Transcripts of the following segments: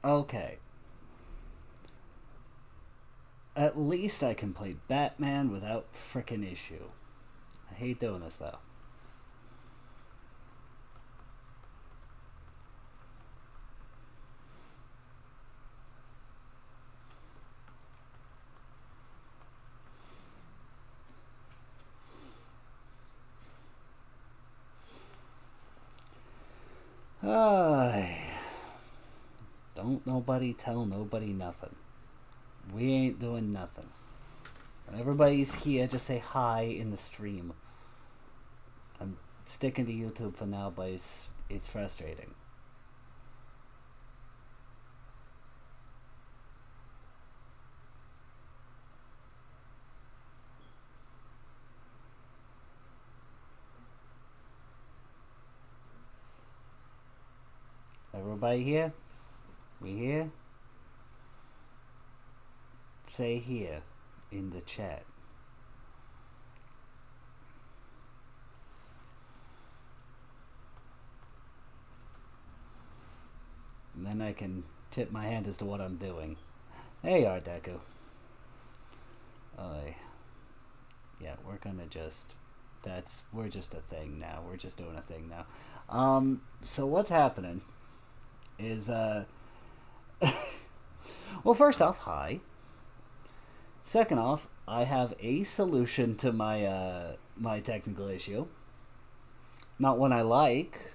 Okay. At least I can play Batman without frickin' issue. I hate doing this though. Uh, don't nobody tell nobody nothing. We ain't doing nothing. When everybody's here, just say hi in the stream. I'm sticking to YouTube for now, but it's frustrating. Everybody here? We here? Say here in the chat. And then I can tip my hand as to what I'm doing. There you are, Deku. Yeah, we're gonna just... We're just a thing now. We're just doing a thing now. So what's happening is, well, first off, hi. Second off, I have a solution to my technical issue. Not one I like.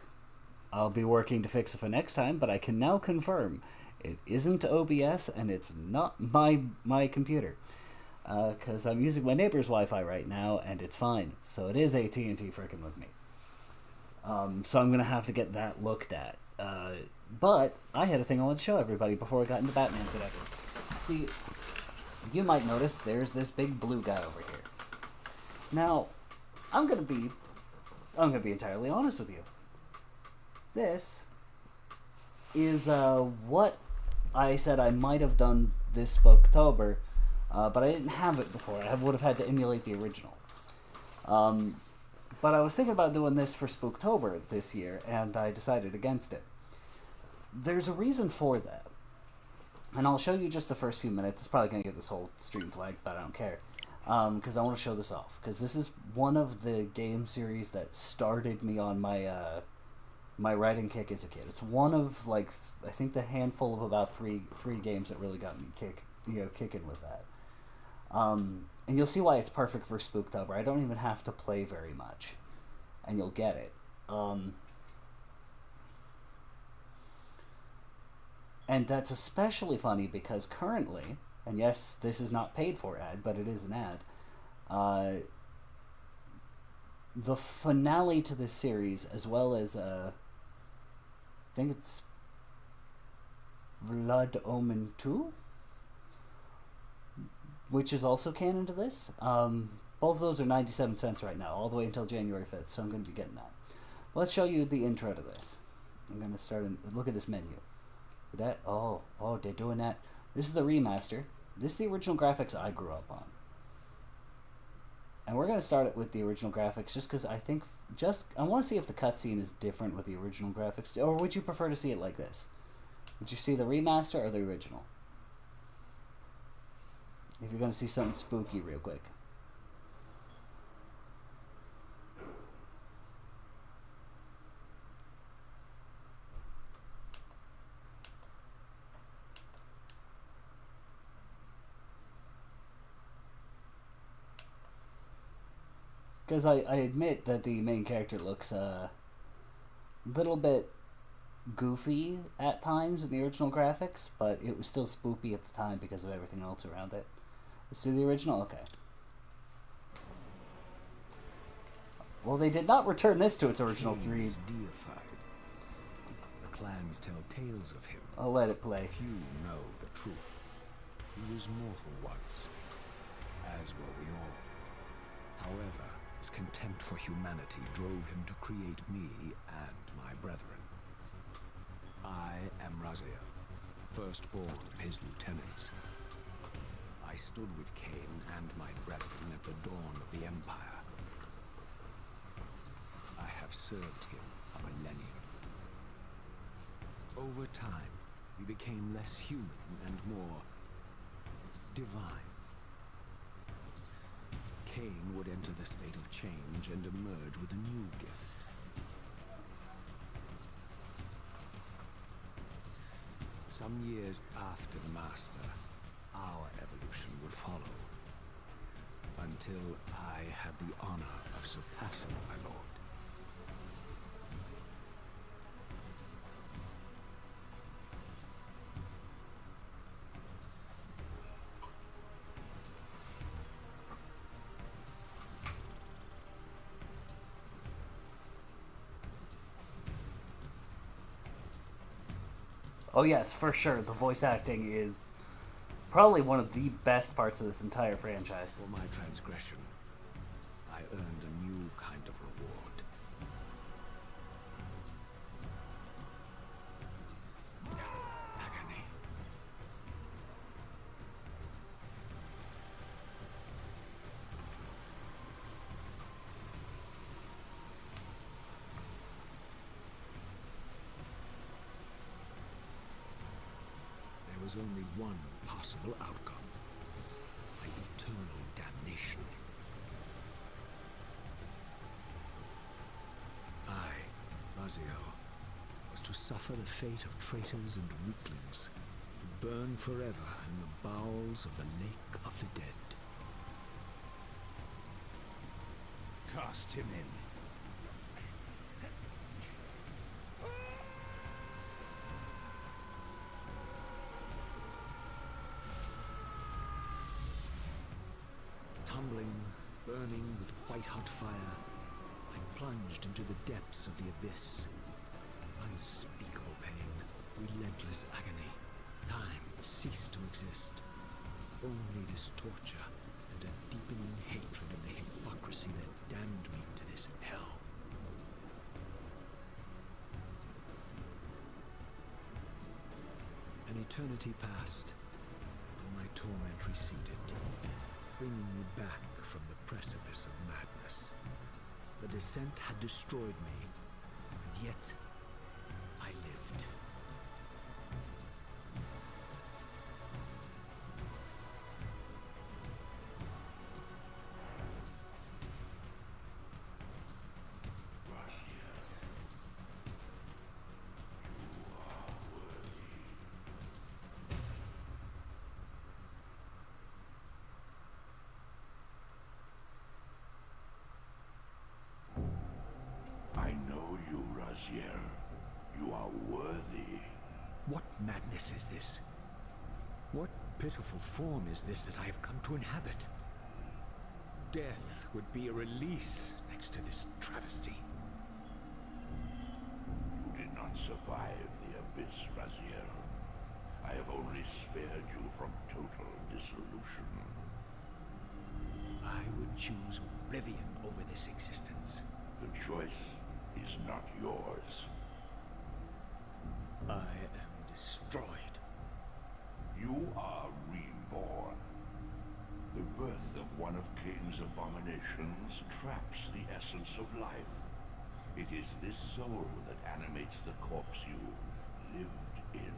I'll be working to fix it for next time, but I can now confirm it isn't OBS and it's not my computer. Because I'm using my neighbor's Wi-Fi right now and it's fine. So it is AT&T freaking with me. So I'm going to have to get that looked at. But I had a thing I wanted to show everybody before I got into Batman today. See, you might notice there's this big blue guy over here. Now, I'm gonna be entirely honest with you. This is what I said I might have done this Spooktober, but I didn't have it before. I would have had to emulate the original. But I was thinking about doing this for Spooktober this year, and I decided against it. There's a reason for that. And I'll show you just the first few minutes. It's probably going to get this whole stream flagged, but I don't care. Because I want to show this off. Because this is one of the game series that started me on my my writing kick as a kid. It's one of, like, I think the handful of about three games that really got me kicking with that. And you'll see why it's perfect for Spooktober. I don't even have to play very much. And you'll get it. And that's especially funny because currently, and yes, this is not paid for ad, but it is an ad, the finale to this series, as well as, I think it's Blood Omen 2, which is also canon to this. Both of those are 97 cents right now, all the way until January 5th, so I'm going to be getting that. Let's show you the intro to this. I'm going to start, look at this menu. That, oh, they're doing that. This is the remaster. This is the original graphics I grew up on. And we're going to start it with the original graphics just because I think, I want to see if the cutscene is different with the original graphics. Or would you prefer to see it like this? Would you see the remaster or the original? If you're going to see something spooky real quick. Because I admit that the main character looks a little bit goofy at times in the original graphics, but it was still spoopy at the time because of everything else around it. Let's do the original? Okay. Well, they did not return this to its original 3. Deified. The clans tell tales of him. I'll let it play. Few know the truth. He was mortal once, as were we all. However, his contempt for humanity drove him to create me and my brethren. I am Razia, firstborn of his lieutenants. I stood with Cain and my brethren at the dawn of the Empire. I have served him a millennium. Over time, we became less human and more divine. Cain would enter the state of change and emerge with a new gift. Some years after the Master, our evolution would follow, until I had the honor of surpassing my lord. Oh yes, for sure. The voice acting is probably one of the best parts of this entire franchise. For my transgression, I earned a new kind of reward. Agony. There was only one possible outcome. My eternal damnation. I, Raziel, was to suffer the fate of traitors and weaklings, to burn forever in the bowels of the Lake of the Dead. Cast him in. Tumbling, burning with white-hot fire, I plunged into the depths of the abyss. Unspeakable pain, relentless agony. Time ceased to exist. Only this torture and a deepening hatred of the hypocrisy that damned me to this hell. An eternity passed, and my torment receded, bringing me back from the precipice of madness. The descent had destroyed me, and yet I lived. I know you, Raziel. You are worthy. What madness is this? What pitiful form is this that I have come to inhabit? Death would be a release next to this travesty. You did not survive the abyss, Raziel. I have only spared you from total dissolution. I would choose oblivion over this existence. The choice is not yours. I am destroyed. You are reborn. The birth of one of Cain's abominations traps the essence of life. It is this soul that animates the corpse you lived in.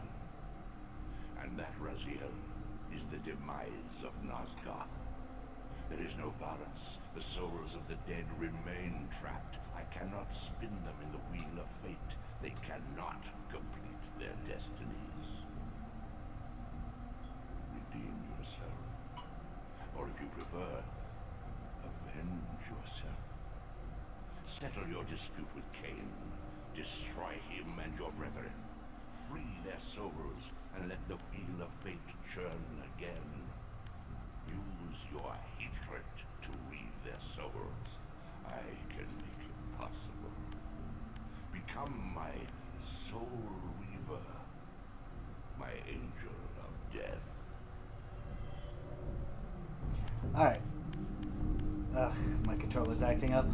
And that, Raziel, is the demise of Nosgoth. There is no balance. The souls of the dead remain trapped. I cannot spin them in the wheel of fate. They cannot complete their destinies. Redeem yourself. Or if you prefer, avenge yourself. Settle your dispute with Cain. Destroy him and your brethren. Free their souls and let the wheel of fate churn again. Use your hatred to weave their souls. I can make it possible. Become my soul weaver. My angel of death. Alright. Ugh, my controller's acting up.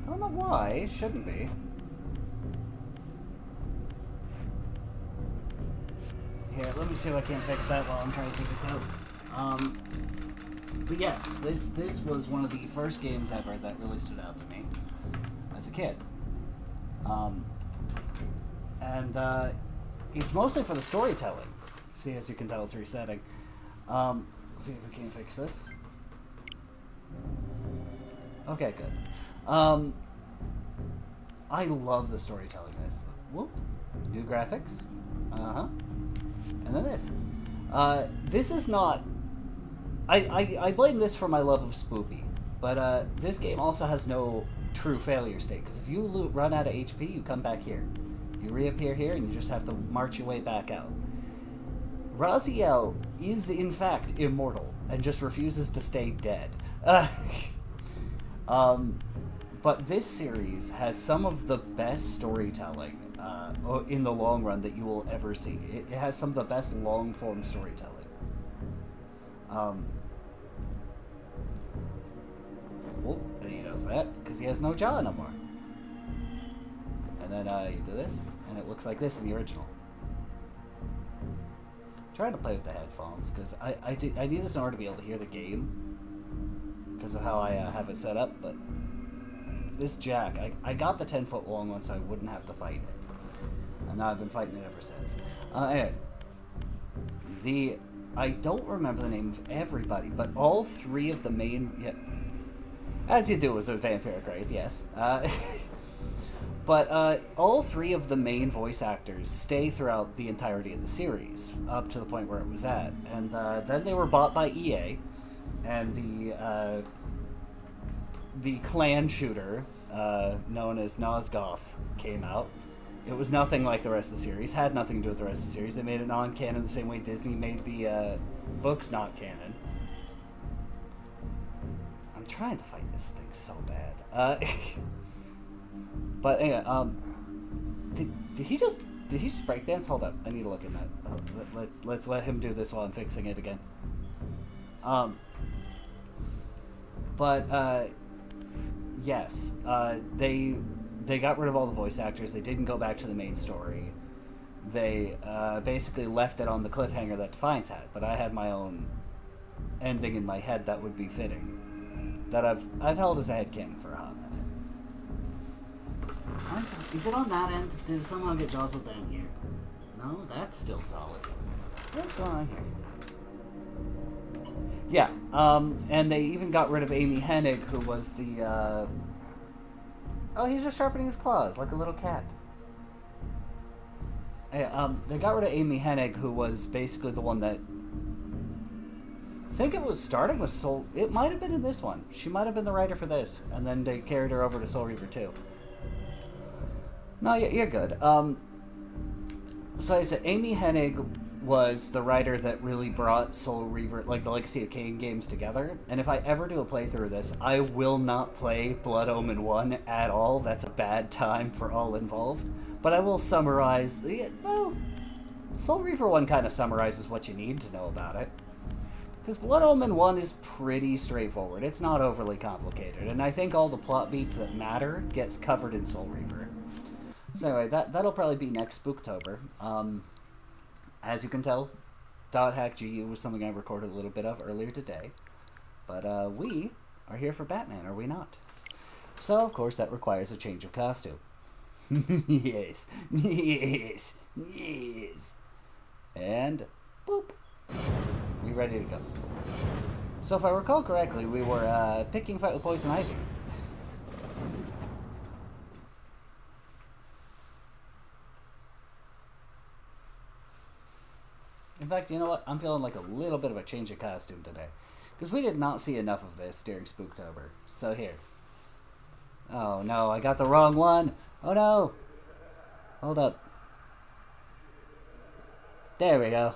I don't know why. It shouldn't be. Here, let me see if I can fix that while I'm trying to figure this out. But yes, this was one of the first games ever that really stood out to me as a kid. it's mostly for the storytelling. See, as you can tell, it's resetting. Let's see if we can fix this. Okay, good. I love the storytelling in this. Whoop. New graphics. Uh-huh. And then this. This is not... I blame this for my love of Spoopy. But this game also has no true failure state. Because if you run out of HP, you come back here. You reappear here, and you just have to march your way back out. Raziel is, in fact, immortal. And just refuses to stay dead. But this series has some of the best storytelling in the long run that you will ever see. It has some of the best long-form storytelling. Oh, and he does that because he has no jaw no more. And then you do this, and it looks like this in the original. I'm trying to play with the headphones because I need this in order to be able to hear the game because of how I have it set up, but this jack, I got the 10-foot long one so I wouldn't have to fight it. And now I've been fighting it ever since. Anyway, I don't remember the name of everybody, but all three of the main... Yeah, as you do as a vampiric wraith, yes. But all three of the main voice actors stay throughout the entirety of the series, up to the point where it was at. And then they were bought by EA, and the clan shooter, known as Nosgoth, came out. It was nothing like the rest of the series, had nothing to do with the rest of the series. They made it non-canon the same way Disney made the books not canon. I'm trying to fight this thing so bad. But anyway, did he just breakdance? Hold up, I need to look at that. Let's let him do this while I'm fixing it again. But yes, they got rid of all the voice actors. They didn't go back to the main story. They basically left it on the cliffhanger that Defiance had. But I had my own ending in my head that would be fitting. That I've held as a headcanon for a hot minute. Is it on that end? Did it somehow get jostled down here? No, that's still solid. What's going on here? Yeah, and they even got rid of Amy Hennig, who was the, Oh, he's just sharpening his claws, like a little cat. Yeah, they got rid of Amy Hennig, who was basically the one that... I think it was starting with Soul... It might have been in this one. She might have been the writer for this, and then they carried her over to Soul Reaver 2. No, you're good. So I said, Amy Hennig was the writer that really brought Soul Reaver, like the Legacy of Kain games together. And if I ever do a playthrough of this, I will not play Blood Omen 1 at all. That's a bad time for all involved. But I will summarize... Well, Soul Reaver 1 kind of summarizes what you need to know about it. Because Blood Omen 1 is pretty straightforward. It's not overly complicated. And I think all the plot beats that matter gets covered in Soul Reaver. So anyway, that'll probably be next Spooktober. As you can tell, .hack GU was something I recorded a little bit of earlier today. But we are here for Batman, are we not? So, of course, that requires a change of costume. Yes, yes, yes. And, boop. We ready to go. So if I recall correctly, we were picking fight with Poison Ivy. In fact, you know what? I'm feeling like a little bit of a change of costume today. Because we did not see enough of this during Spooktober. So here. Oh no, I got the wrong one. Oh no. Hold up. There we go.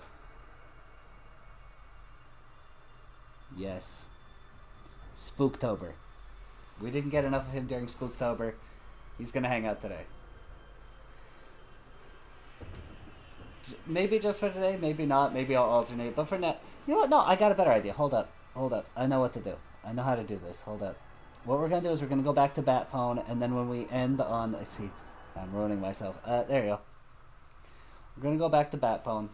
Yes. Spooktober. We didn't get enough of him during Spooktober. He's gonna hang out today. Maybe just for today, maybe not, maybe I'll alternate, but for now, you know what, no, I got a better idea. Hold up, I know what to do. I know how to do this, hold up. What we're gonna do is we're gonna go back to Batpone, and then when we end on, let's see, I'm ruining myself, there you go. We're gonna go back to Batpone,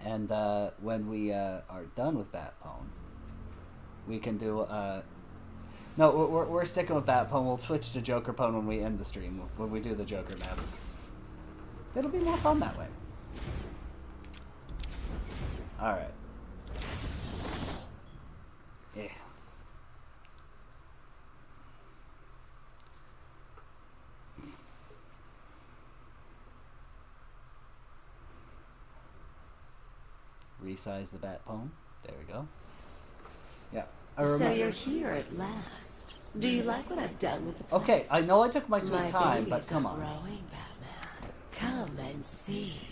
and when we are done with Batpone, we can do, no, we're sticking with Batpone. We'll switch to Jokerpone when we end the stream, when we do the Joker maps. It'll be more fun that way. Alright. Yeah. Resize the bat poem. There we go. Yeah. So you're here at last. Do you like what I've done with the plants? Okay, I know I took my sweet My time, but babies come are on. growing, Batman. Come and see.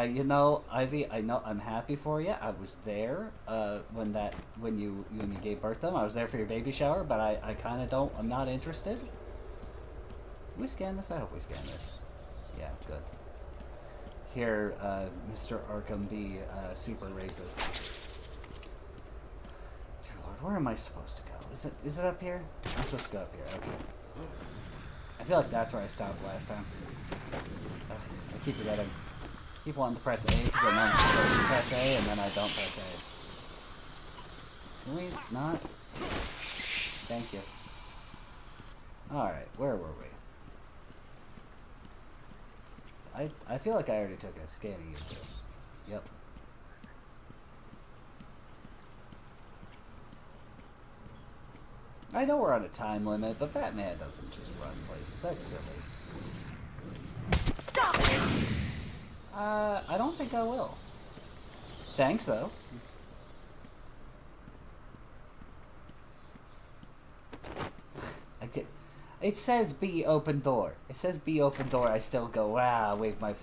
You know, Ivy, I know I'm happy for you. I was there when you gave birth to them. I was there for your baby shower, but I kind of don't. I'm not interested. Can we scan this? I hope we scan this. Yeah, good. Here, Mr. Arkham be super racist. Dear Lord, where am I supposed to go? Is it up here? I'm supposed to go up here. Okay. I feel like that's where I stopped last time. Ugh, I keep forgetting. Keep wanting to press A because I know I'm supposed to press A and then I don't press A. Can we not? Thank you. Alright, where were we? I feel like I already took a scan of you too. Yep. I know we're on a time limit, but Batman doesn't just run places. That's silly. Stop it! I don't think I will. Thanks, though. It says "be open door." It says "be open door." I still go, wow, wave my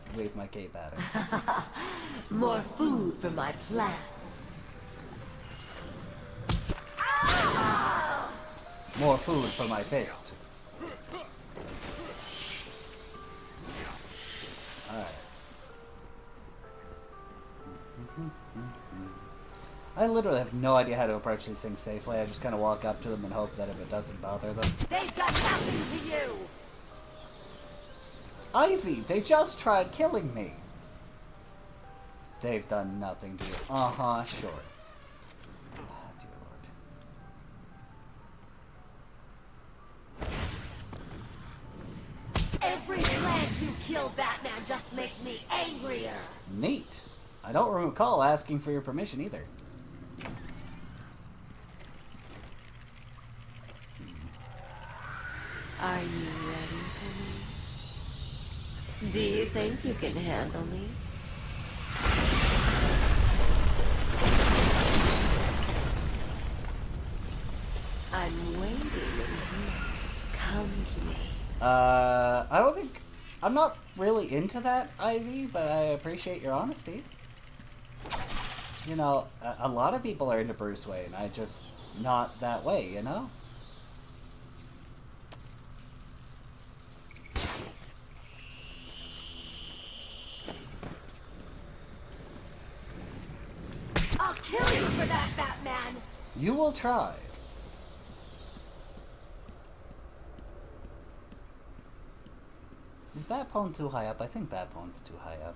cape at it. More food for my plants. More food for my fist. Alright. I literally have no idea how to approach these things safely. I just kind of walk up to them and hope that if it doesn't bother them. They've done nothing to you! Ivy, they just tried killing me. They've done nothing to you. Uh-huh, sure. Oh, dear Lord. Every plant you kill, Batman, just makes me angrier. Neat. I don't recall asking for your permission either. Are you ready for me? Do you think you can handle me? I'm waiting in here. Come to me. I don't think... I'm not really into that, Ivy, but I appreciate your honesty. You know, a lot of people are into Bruce Wayne. I just... not that way, you know? I'll kill you for that, Batman! You will try. Is Batpone too high up? I think Batpone's too high up.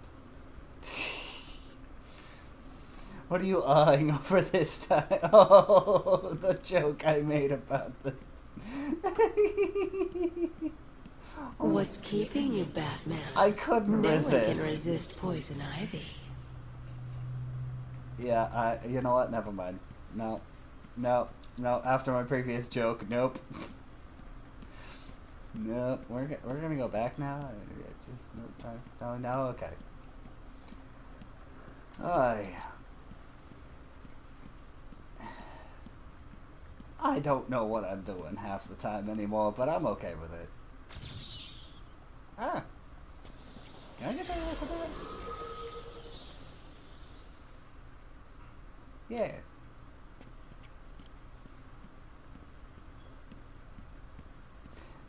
What are you eyeing over this time? Oh, the joke I made about the... What's keeping you, Batman? I couldn't resist. No one can resist poison ivy. Yeah, you know what? Never mind. No. After my previous joke, nope. No, we're gonna go back now. Just no, okay. I don't know what I'm doing half the time anymore, but I'm okay with it. Ah, can I get that look at that? Yeah.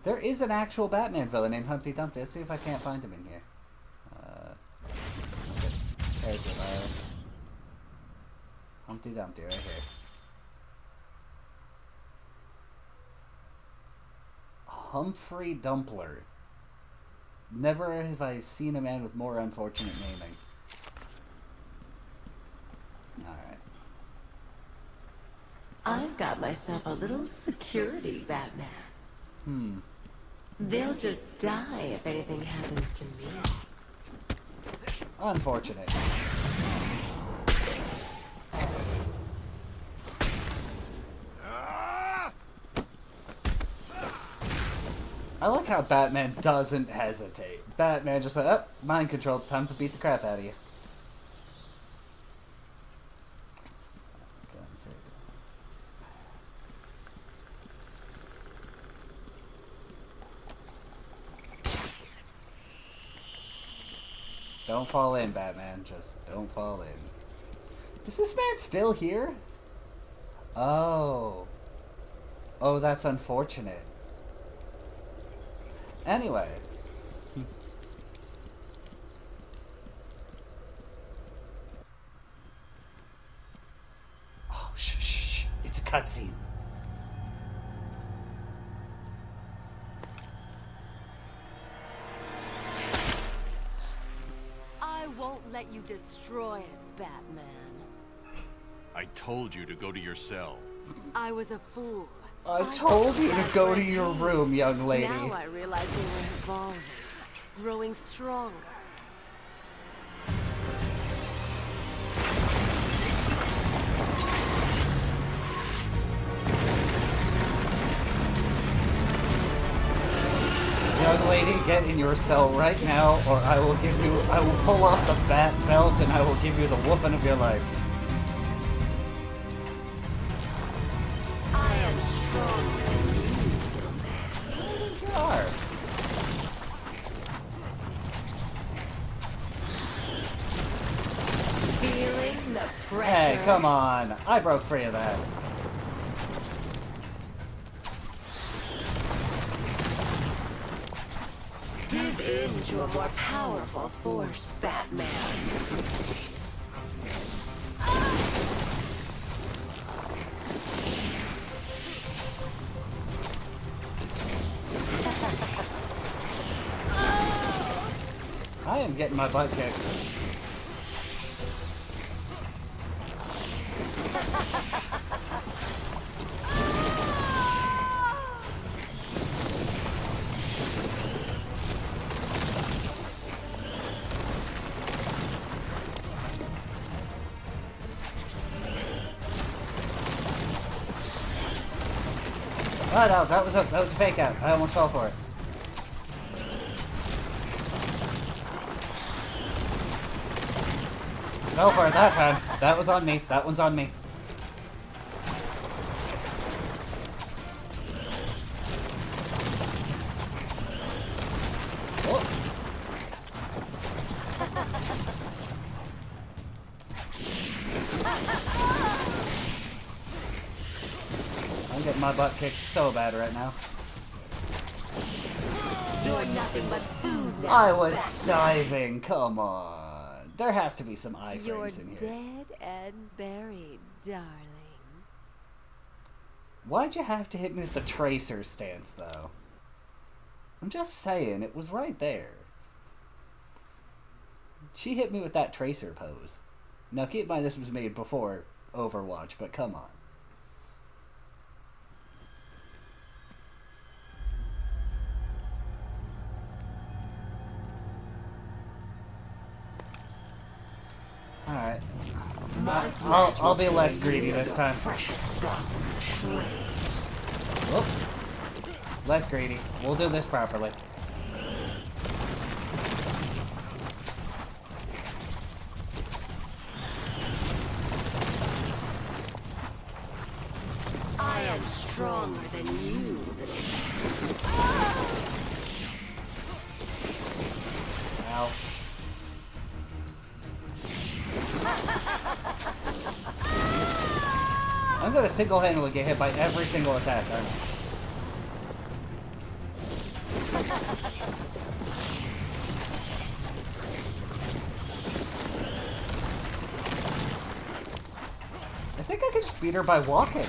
There is an actual Batman villain named Humpty Dumpty. Let's see if I can't find him in here. There's it. Humpty Dumpty right here. Humphrey Dumpler. Never have I seen a man with more unfortunate naming. Alright. I've got myself a little security, Batman. They'll just die if anything happens to me. Unfortunate. I like how Batman doesn't hesitate. Batman just like, oh, mind control, time to beat the crap out of you. Don't fall in, Batman. Just don't fall in. Is this man still here? Oh. Oh, that's unfortunate. Anyway. Oh, shh. It's a cutscene. I won't let you destroy it, Batman. I told you to go to your cell. I was a fool. I told you to go to your room, young lady. Now I realize they were evolving, growing stronger. Young lady, get in your cell right now, or I will pull off the bat belt and I will give you the whooping of your life. I am stronger than you, little man. You are. Feeling the pressure. Hey, come on. I broke free of that. Give in to a more powerful force, Batman. I am getting my butt kicked. Oh no, that was a fake out. I almost fell for it. Fell for it that time. That was on me. That one's on me. Oh. I'm getting my butt kicked so bad right now. You're nothing but food now. I was Batman. diving. Come on. There has to be some You're iframes in here. dead and buried, darling. Why'd you have to hit me with the tracer stance, though? I'm just saying, it was right there. She hit me with that tracer pose. Now, keep in mind this was made before Overwatch, but come on. Alright. I'll be less greedy this time. Whoop. Less greedy. We'll do this properly. I am stronger than you, little Ow. I'm gonna single-handedly get hit by every single attack, aren't I? I think I could just beat her by walking.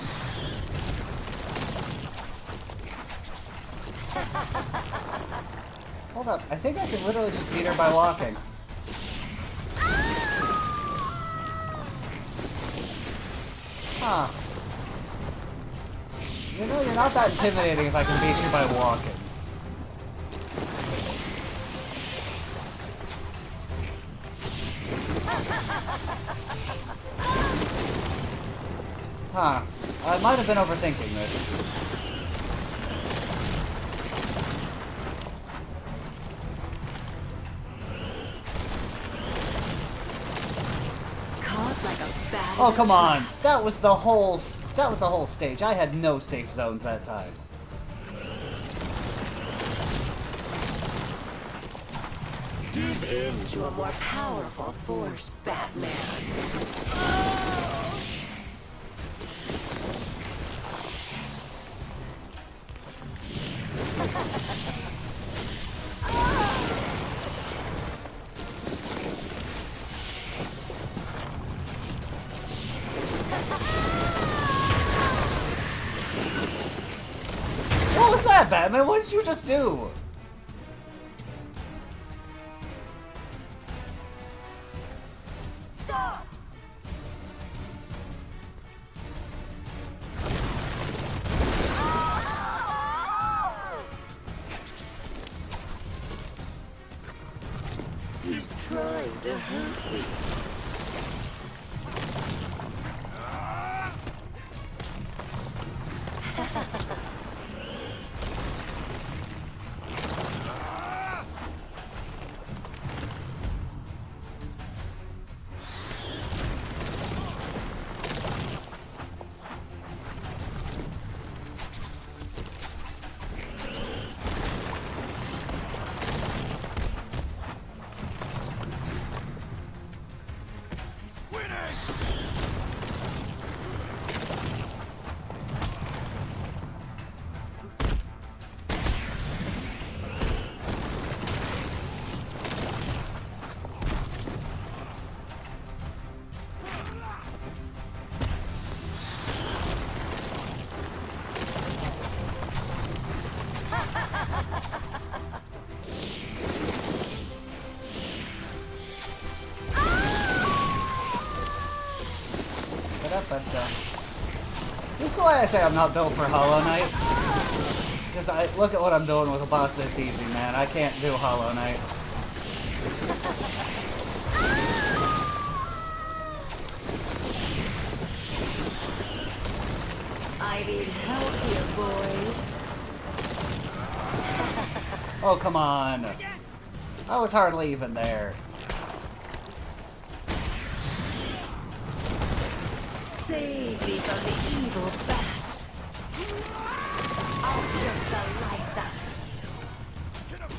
Hold up, I think I could literally just beat her by walking. Huh. You know, you're not that intimidating if I can beat you by walking. Huh. I might have been overthinking this. Caught like a bat. Oh, come on. That was the whole stage. I had no safe zones that time. Give in to a more powerful force, Batman. What was that, Batman? What did you just do? Stop! He's trying to hurt me. This is why I say I'm not built for Hollow Knight. Because look at what I'm doing with a boss this easy, man. I can't do Hollow Knight. I need help here, boys. Oh, come on. I was hardly even there. Save me from the evil bat. I'll jerk the life out of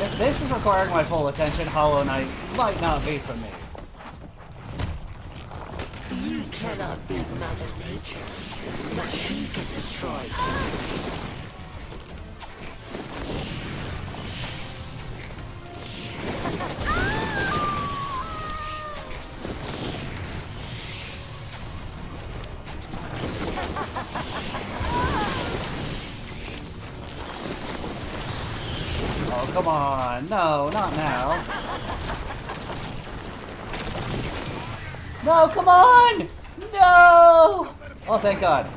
If this is requiring my full attention, Hollow Knight might not be for me. You cannot beat Mother Nature, but she can destroy you. Oh, come on. No, not now. No, come on! No! Oh, thank God.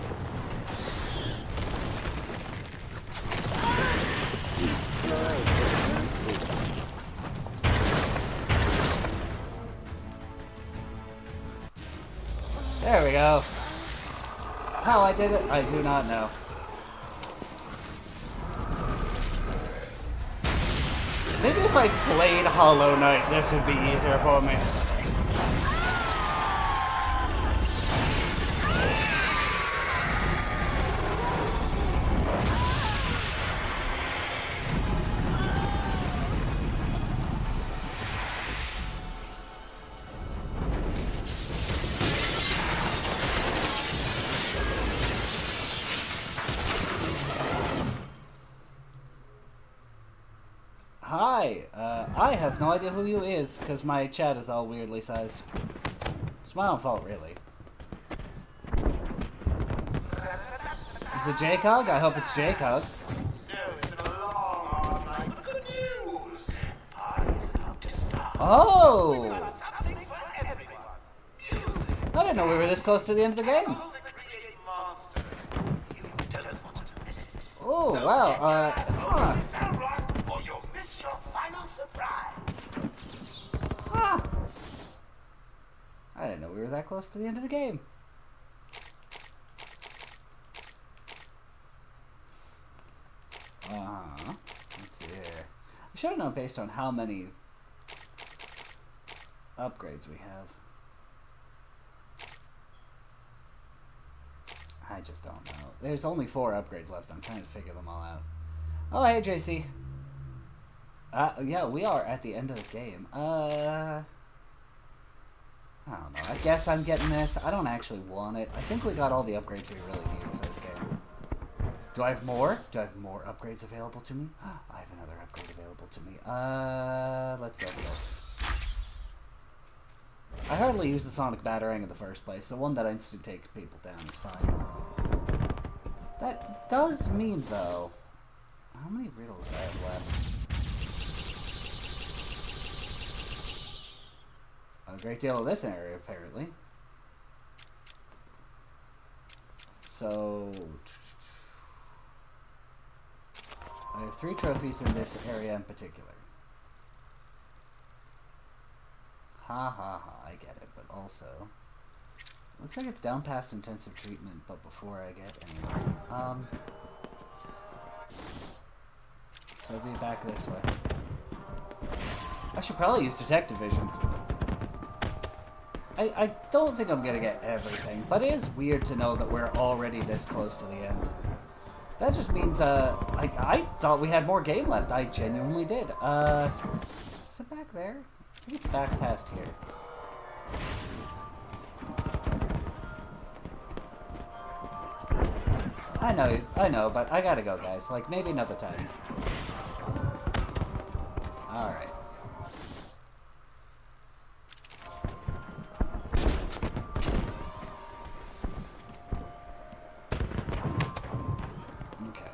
There we go. How I did it, I do not know. Maybe if I played Hollow Knight, this would be easier for me. Hi, I have no idea who you is, because my chat is all weirdly sized. It's my own fault, really. Is it J-Cog? I hope it's J-Cog. No, it's been a long, hard night, but good news. Party's about to start. Oh! We've got something for didn't know we were this close to the end of the game. All the creative monsters. You don't want to miss it. Oh, So wow, get your ass over huh. to Cell Block, or you'll miss your final surprise. Huh. I didn't know we were that close to the end of the game. Let's see here. I should have known based on how many upgrades we have. I just don't know. There's only 4 upgrades left. I'm trying to figure them all out. Oh, hey, JC. Yeah, we are at the end of the game. I don't know. I guess I'm getting this. I don't actually want it. I think we got all the upgrades we really need for this game. Do I have more? Do I have more upgrades available to me? I have another upgrade available to me. Let's go for this. I hardly use the Sonic Batarang in the first place, so one that instant takes people down is fine. That does mean, though... How many riddles do I have left? A great deal of this area, apparently. So... I have 3 trophies in this area in particular. Ha ha ha, I get it, but also... Looks like it's down past intensive treatment, but before I get anywhere. So I'll be back this way. I should probably use Detective Vision. I don't think I'm gonna get everything, but it is weird to know that we're already this close to the end. That just means, I thought we had more game left. I genuinely did. Is it back there? I think it's back past here. I know, but I gotta go, guys. Like, maybe another time. Alright. Okay.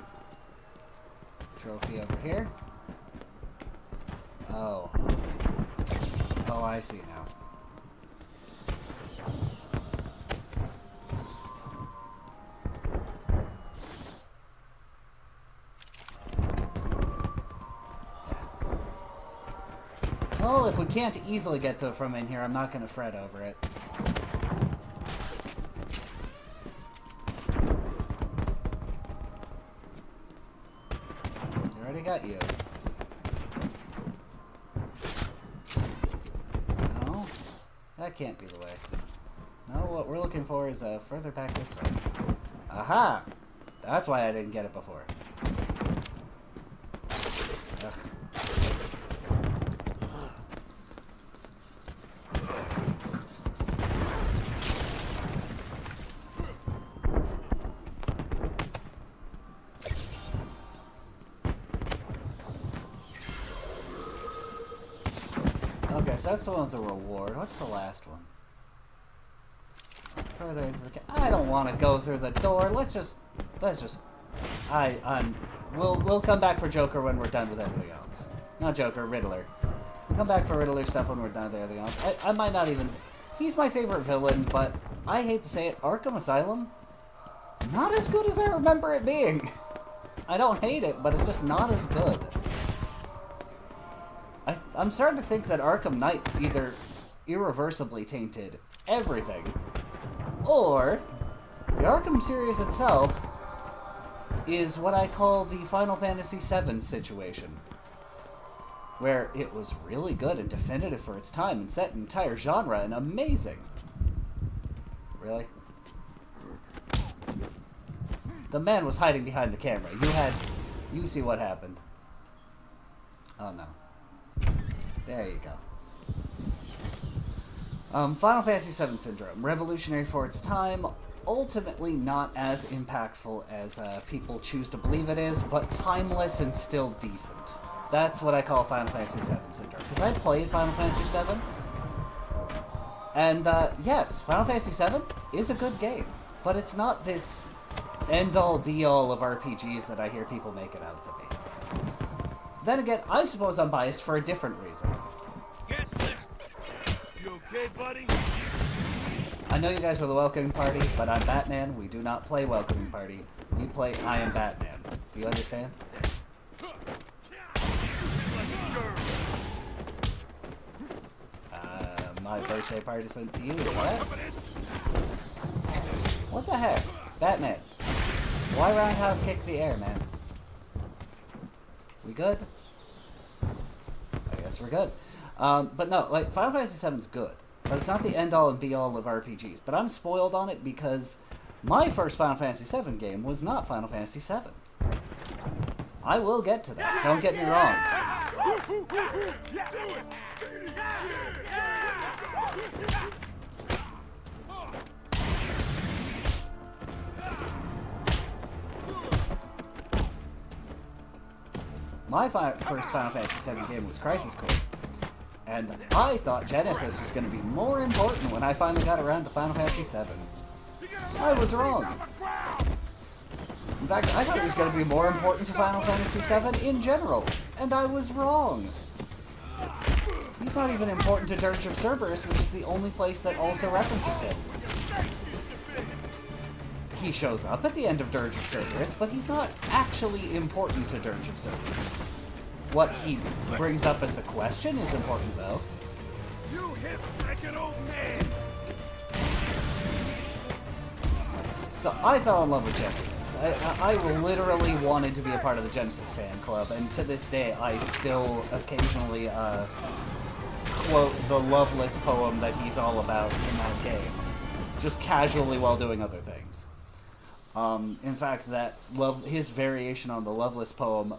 Trophy over here. Oh. Oh, I see now. Well, if we can't easily get to it from in here, I'm not going to fret over it. I already got you. No, that can't be the way. No, what we're looking for is further back this way. Aha! That's why I didn't get it before. Ugh. Okay, so that's the one with the reward. What's the last one? Further into the I don't want to go through the door. Let's just we'll come back for Joker when we're done with everything else. Not Joker, Riddler. We'll come back for Riddler stuff when we're done with everything else. I might not even... He's my favorite villain, but I hate to say it, Arkham Asylum, not as good as I remember it being. I don't hate it, but it's just not as good. I'm starting to think that Arkham Knight either irreversibly tainted everything, or the Arkham series itself is what I call the Final Fantasy VII situation, where it was really good and definitive for its time and set an entire genre and amazing. Really? The man was hiding behind the camera. You see what happened. Oh no. There you go. Final Fantasy VII Syndrome. Revolutionary for its time. Ultimately not as impactful as people choose to believe it is, but timeless and still decent. That's what I call Final Fantasy VII Syndrome. Because I played Final Fantasy VII. And, yes, Final Fantasy VII is a good game. But it's not this end-all, be-all of RPGs that I hear people make it out to be. Then again, I suppose I'm biased for a different reason. Guess this. You okay, buddy? I know you guys are the welcoming party, but I'm Batman. We do not play welcoming party. We play I am Batman. Do you understand? My birthday party sent to you. What? What the heck? Batman. Why roundhouse kick the air, man? We good? I guess we're good. But no, like, Final Fantasy VII's good. But it's not the end-all and be-all of RPGs. But I'm spoiled on it because my first Final Fantasy VII game was not Final Fantasy VII. I will get to that. Don't get me wrong. My first Final Fantasy VII game was Crisis Core. And I thought Genesis was going to be more important when I finally got around to Final Fantasy VII. I was wrong. In fact, I thought it was going to be more important to Final Fantasy VII in general. And I was wrong. He's not even important to Dirge of Cerberus, which is the only place that also references him. He shows up at the end of Dirge of Cerberus, but he's not actually important to Dirge of Cerberus. What he brings up as a question is important, though. You hit like an old man. So I fell in love with Genesis. I literally wanted to be a part of the Genesis fan club, and to this day I still occasionally quote the Loveless poem that he's all about in that game, just casually while doing other things. In fact, his variation on the Loveless poem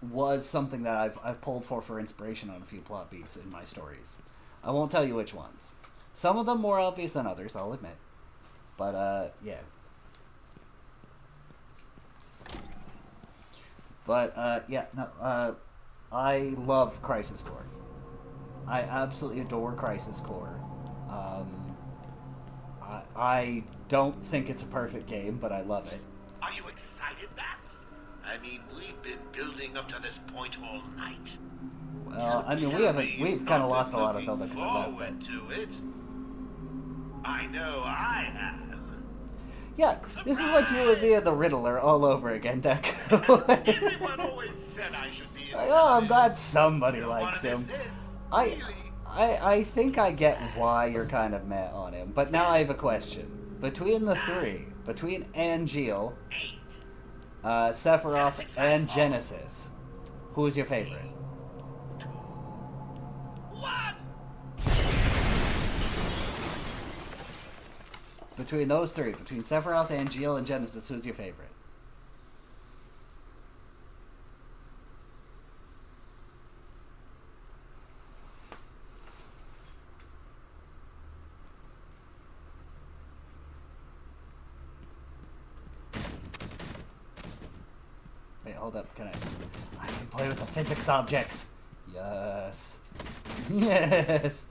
was something that I've pulled for inspiration on a few plot beats in my stories. I won't tell you which ones. Some of them more obvious than others, I'll admit. But, yeah. But, yeah, no, I love Crisis Core. I absolutely adore Crisis Core. I don't think it's a perfect game, but I love it. Are you excited, Bats? I mean, we've been building up to this point all night. Well, I mean, we've kind of lost a lot of build-up because of that, forward to it. I know I have. Yeah, this is like you would be the Riddler all over again, Deck. Everyone always said I should be in Oh, I'm glad somebody You likes wanna miss him. this? I Really? I think I get why you're kind of meh on him, but now I have a question. Between the three, between Angeal, 8. Sephiroth, and Genesis, who's your favorite? 2. 1. Between those three, between Sephiroth, Angeal, and Genesis, who's your favorite? Wait, hold up, I can play with the physics objects. Yes. Yes.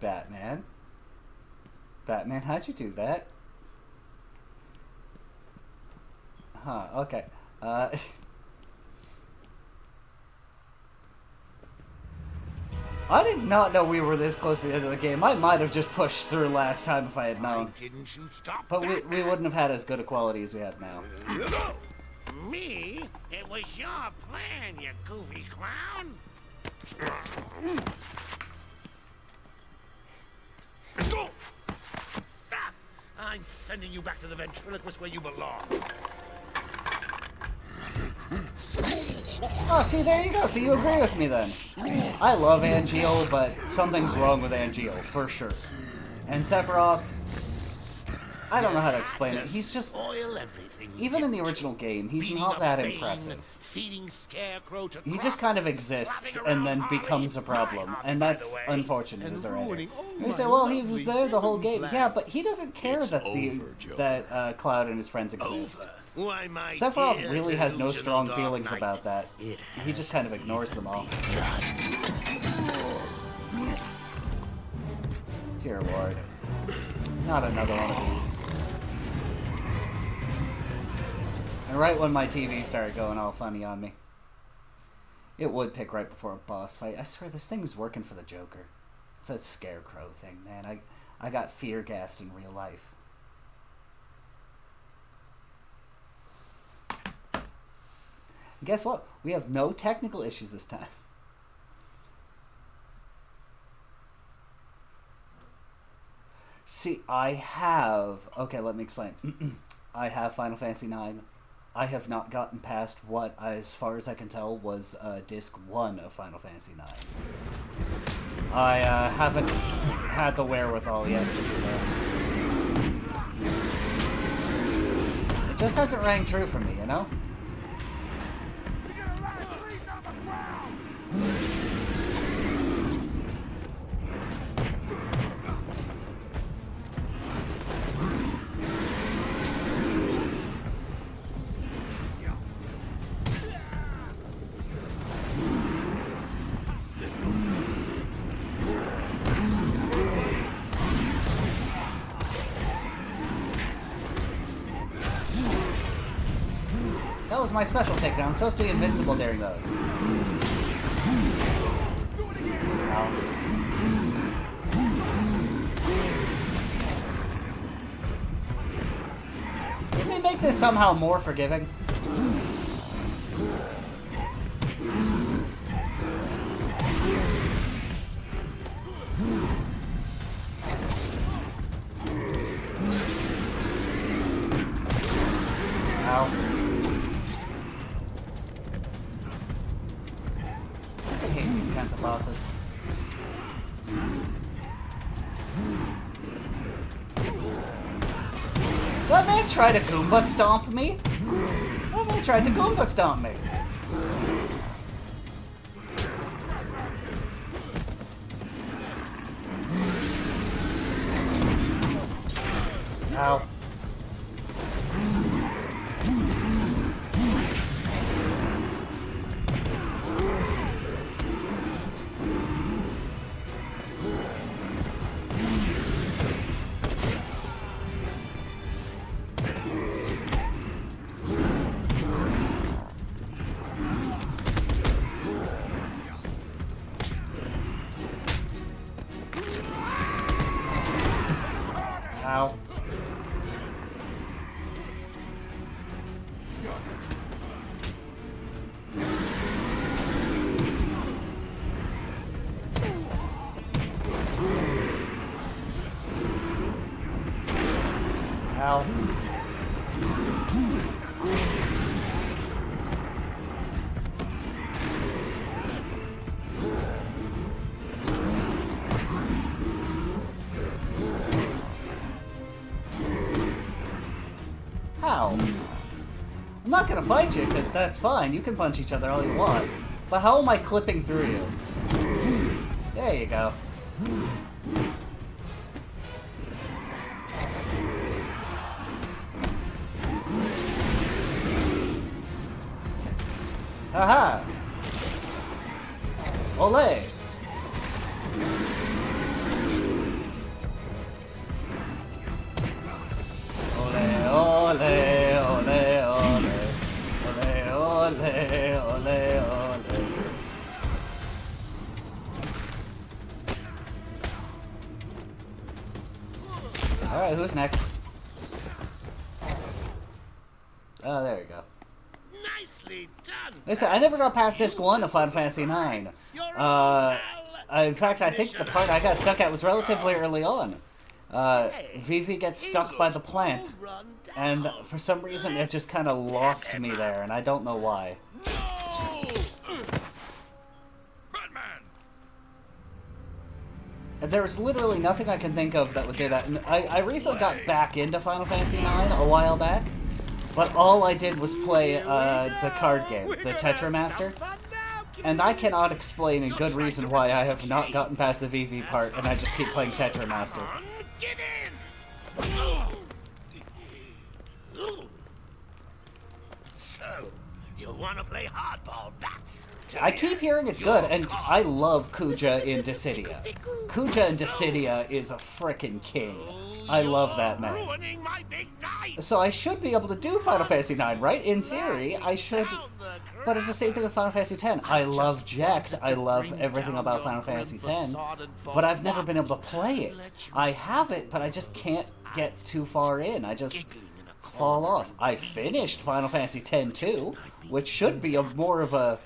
Batman? Batman, how'd you do that? Huh, okay. I did not know we were this close to the end of the game. I might have just pushed through last time if I had known. Didn't you stop? But we wouldn't have had as good a quality as we have now. Me? It was your plan, you goofy clown. I'm sending you back to the ventriloquist where you belong. Oh, see, there you go. So you agree with me then. I love Angeal, but something's wrong with Angeal, for sure. And Sephiroth, I don't know how to explain it. He's just... Spoil everything. Even in the original game, he's not that impressive. Feeding Scarecrow to He just kind of exists and then becomes a problem, and that's unfortunate as a writer. You say, well, he was there the whole game. Yeah, but he doesn't care that Cloud and his friends exist. Why, my Sephiroth dear really has no delusional strong Dark feelings Knight, about that. it He just kind of ignores them all. Dear Lord. Not another one of these. And right when my TV started going all funny on me. It would pick right before a boss fight. I swear this thing was working for the Joker. It's that scarecrow thing, man. I got fear gassed in real life. And guess what? We have no technical issues this time. See, I have... Okay, let me explain. I have Final Fantasy IX. I have not gotten past what, as far as I can tell, was Disc 1 of Final Fantasy IX. I haven't had the wherewithal yet to do that. It just hasn't rang true for me, you know? That was my special takedown. I'm supposed to be invincible during those. Ow. Did they make this somehow more forgiving? Ow. I hate these kinds of bosses. That man tried to Goomba stomp me. That man tried to Goomba stomp me. Ow. Ow. Ow. How? I'm not gonna fight you, because that's fine. You can punch each other all you want. But how am I clipping through you? There you go. Haha! Ole! Ole, ole, ole, ole. Ole, ole, ole, ole. Alright, who's next? Oh, there you go. Nicely done. Listen, I never got past Disc 1 of Final Fantasy IX. In fact, I think the part I got stuck at was relatively early on. Vivi gets stuck by the plant, and for some reason it just kind of lost me there, and I don't know why. Batman! There was literally nothing I can think of that would do that. And I recently got back into Final Fantasy IX a while back, but all I did was play the card game, the Tetra Master. And I cannot explain in good reason why I have not gotten past the VV part, and I just keep playing Tetra Master. Give in! So, you want to play hardball, bats? I keep hearing it's good, and I love Kuja in Dissidia. Kuja in Dissidia is a frickin' king. I love that man. Ruining my big night. So I should be able to do Final Fantasy IX, right? In theory, I should. But it's the same thing with Final Fantasy X. I love Jacked. I love everything about Final Fantasy X. But I've never been able to play it. I have it, but I just can't get too far in. I just fall off. I finished Final Fantasy X too, which should be more of a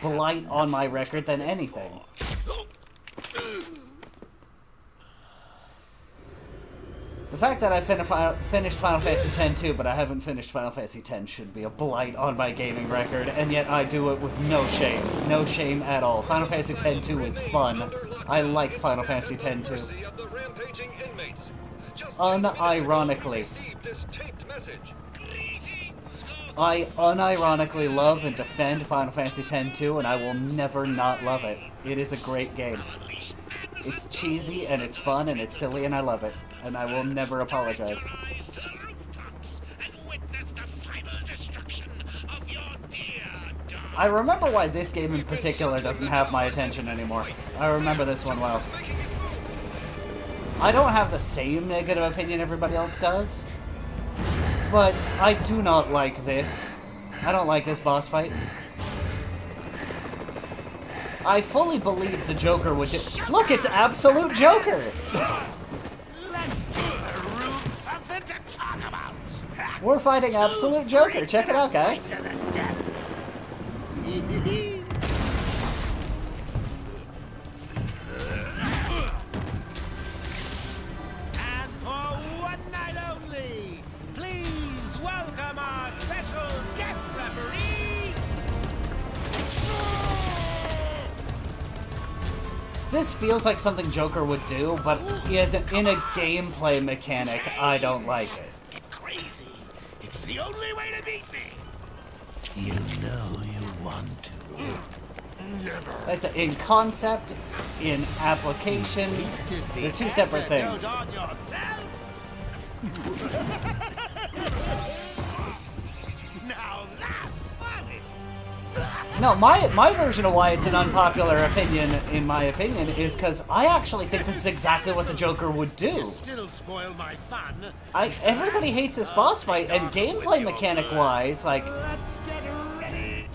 blight on my record than anything. The fact that I finished Final Fantasy X too, but I haven't finished Final Fantasy X should be a blight on my gaming record, and yet I do it with no shame. No shame at all. Final Fantasy X 2 is fun. I like Final Fantasy X 2. Unironically. I unironically love and defend Final Fantasy X 2, and I will never not love it. It is a great game. It's cheesy, and it's fun, and it's silly, and I love it. And I will never apologize. I remember why this game in particular doesn't have my attention anymore. I remember this one well. I don't have the same negative opinion everybody else does, but I do not like this. I don't like this boss fight. I fully believe the Joker would do— Look, it's Absolute Joker! We're fighting Absolute Joker. Check it out, guys. And for one night only, please welcome our special guest referee. This feels like something Joker would do, but in a gameplay mechanic, I don't like it. Crazy. It's the only way to beat me. You know you want to. Never. Like I said, in concept, in application, they're two separate things. On yourself. Now that's funny. No, my version of why it's an unpopular opinion, in my opinion, is because I actually think this is exactly what the Joker would do. Still spoil my fun. Everybody hates this boss fight, and gameplay mechanic-wise, like... Let's get ready.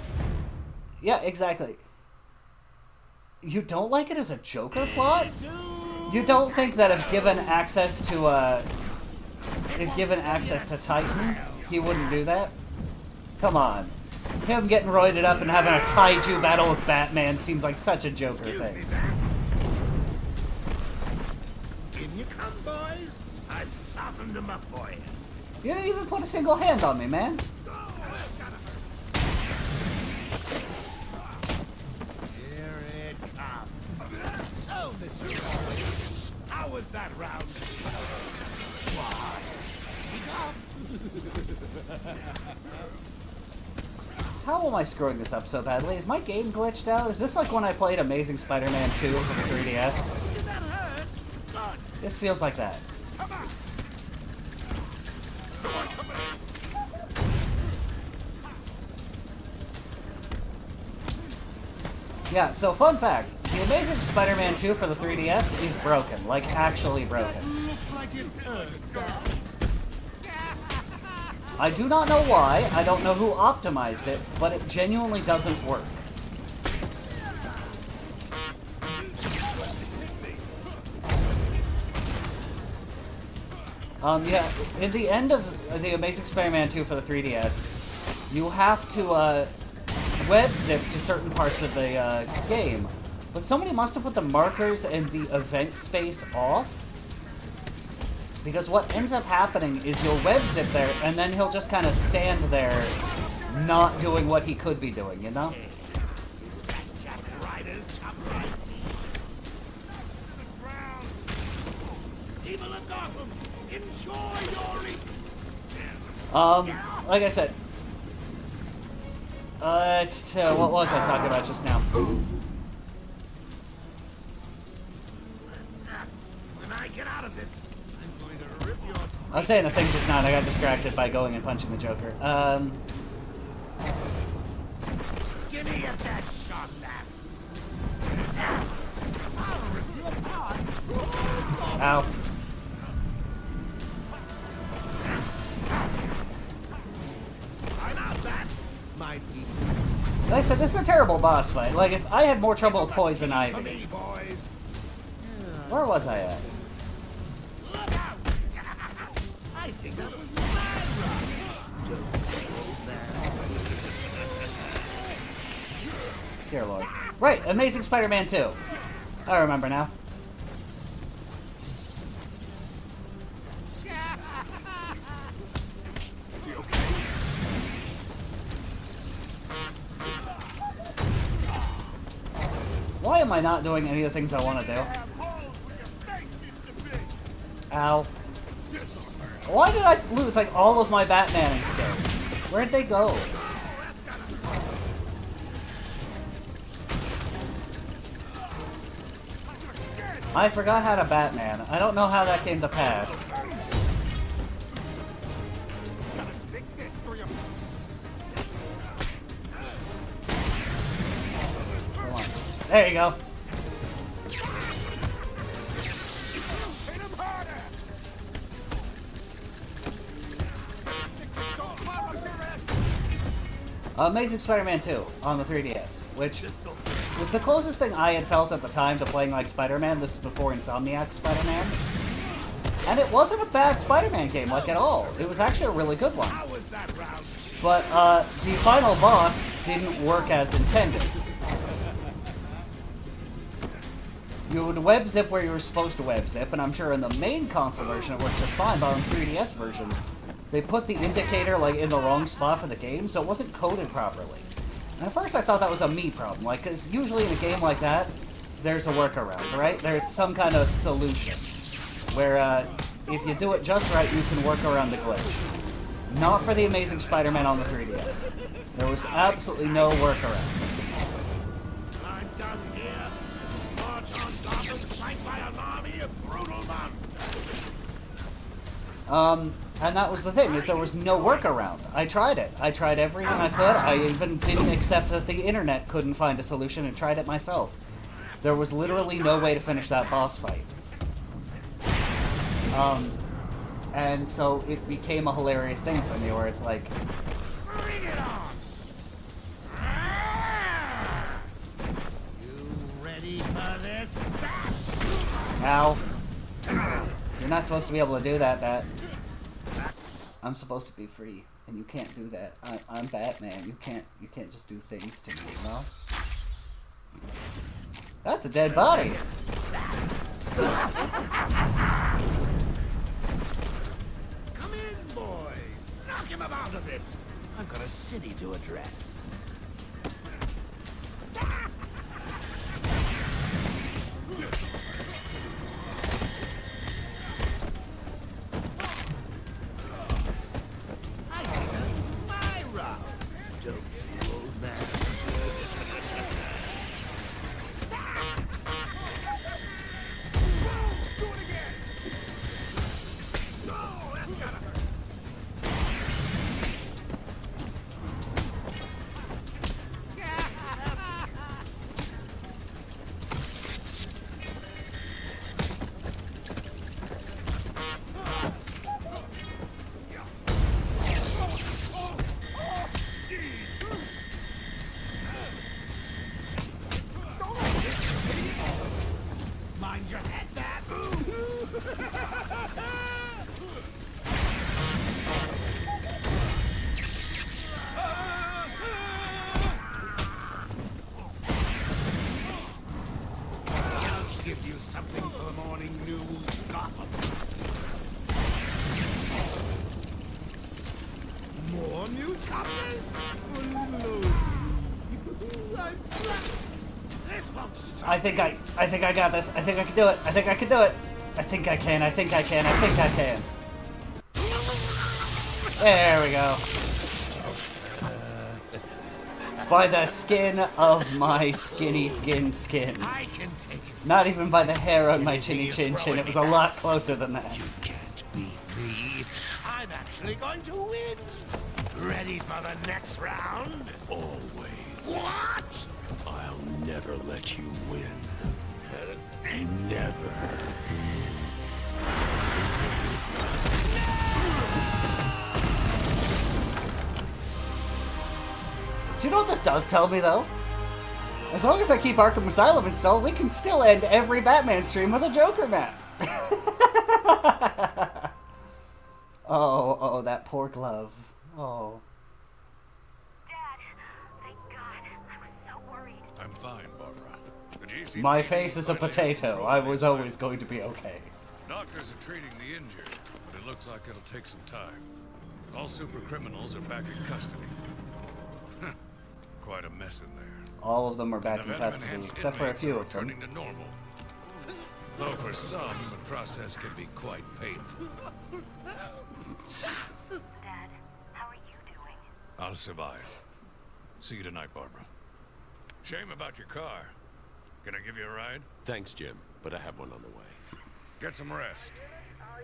Yeah, exactly. You don't like it as a Joker plot? You don't think that if given access to Titan, he wouldn't do that? Come on. Him getting roided up and having a kaiju battle with Batman seems like such a Joker thing. In you come, boys. I've softened them up for you. You didn't even put a single hand on me, man. Here it comes. So, Mr. How was that round? Why? How am I screwing this up so badly? Is my game glitched out? Is this like when I played Amazing Spider-Man 2 for the 3DS? Did that hurt? Good. This feels like that. Come on. Yeah, so fun fact, the Amazing Spider-Man 2 for the 3DS is broken, like actually broken. Looks like it hurt, guys. I do not know why, I don't know who optimized it, but it genuinely doesn't work. Yeah, in the end of the Amazing Spider-Man 2 for the 3DS, you have to, web zip to certain parts of the, game. But somebody must have put the markers and the event space off. Because what ends up happening is you'll web zip there, and then he'll just kind of stand there, not doing what he could be doing, you know? Is that Jack Ryder's top racing? The ground. People of Gotham, enjoy your Like I said, what was I talking about just now? When I get out of this, I'm going to rip your... I was saying a thing just now, and I got distracted by going and punching the Joker. Give me a dead shot, lads. I'll rip you apart. Ow. my people. Like I said, this is a terrible boss fight. Like, if I had more trouble with Poison For Ivy. me, boys. Where was I at? Look out! I think that was my run. Don't go there. Dear Lord. Right, Amazing Spider-Man 2. I remember now. Why am I not doing any of the things I want to do? Ow. Why did I lose, like, all of my Batmaning skills? Where'd they go? I forgot how to Batman. I don't know how that came to pass. Come on. There you go. Amazing Spider-Man 2 on the 3DS, which was the closest thing I had felt at the time to playing like Spider-Man. This is before Insomniac Spider-Man. And it wasn't a bad Spider-Man game, like, at all. It was actually a really good one. But the final boss didn't work as intended. You would web zip where you were supposed to web zip, and I'm sure in the main console version it worked just fine, but on the 3DS version, they put the indicator, like, in the wrong spot for the game, so it wasn't coded properly. And at first I thought that was a me problem, like, because usually in a game like that, there's a workaround, right? There's some kind of solution, where, if you do it just right, you can work around the glitch. Not for the Amazing Spider-Man on the 3DS. There was absolutely no workaround. I'm done here. March on Gotham, flanked by an army of brutal monsters. And that was the thing, is there was no workaround. I tried it. I tried everything I could. I even didn't accept that the internet couldn't find a solution and tried it myself. There was literally no way to finish that boss fight. And so it became a hilarious thing for me, where it's like... Bring it on! You ready for this, Bat? Ow. You're not supposed to be able to do that, Bat. I'm supposed to be free, and you can't do that. I'm Batman. You can't just do things to me, you know? That's a dead body. Come in, boys. Knock him about a bit. I've got a city to address. I think that was my round. Don't you, old man? Do it again. No, that's gotta hurt. Mind your head, Bat. I'll give you something for the morning news, Gotham. More newscasters? I'm flat. This won't stop. I think I got this. I think I can do it. I think I can do it. I think I can. I think I can. I think I can. There we go. By the skin of my skinny skin. I can take it. Not even by the hair on my chinny chin chin. It was a lot closer than that. You can't beat me. I'm actually going to win. Ready for the next round? Always. What? I'll never let you win. Never. Do you know what this does tell me, though? As long as I keep Arkham Asylum installed, we can still end every Batman stream with a Joker map. Oh, that poor glove. Oh. Dad, thank God. I was so worried. I'm fine, Barbara. The GCPD My face is a finally potato. controlled I the was asylum. always going to be okay. Doctors are treating the injured, but it looks like it'll take some time. All super criminals are back in custody. Quite a mess in there. All of them are back The in custody, venom-enhanced except for a inmates few are of them. returning to normal. Though for some, the process can be quite painful. Dad, how are you doing? I'll survive. See you tonight, Barbara. Shame about your car. Can I give you a ride? Thanks, Jim, but I have one on the way. Get some rest.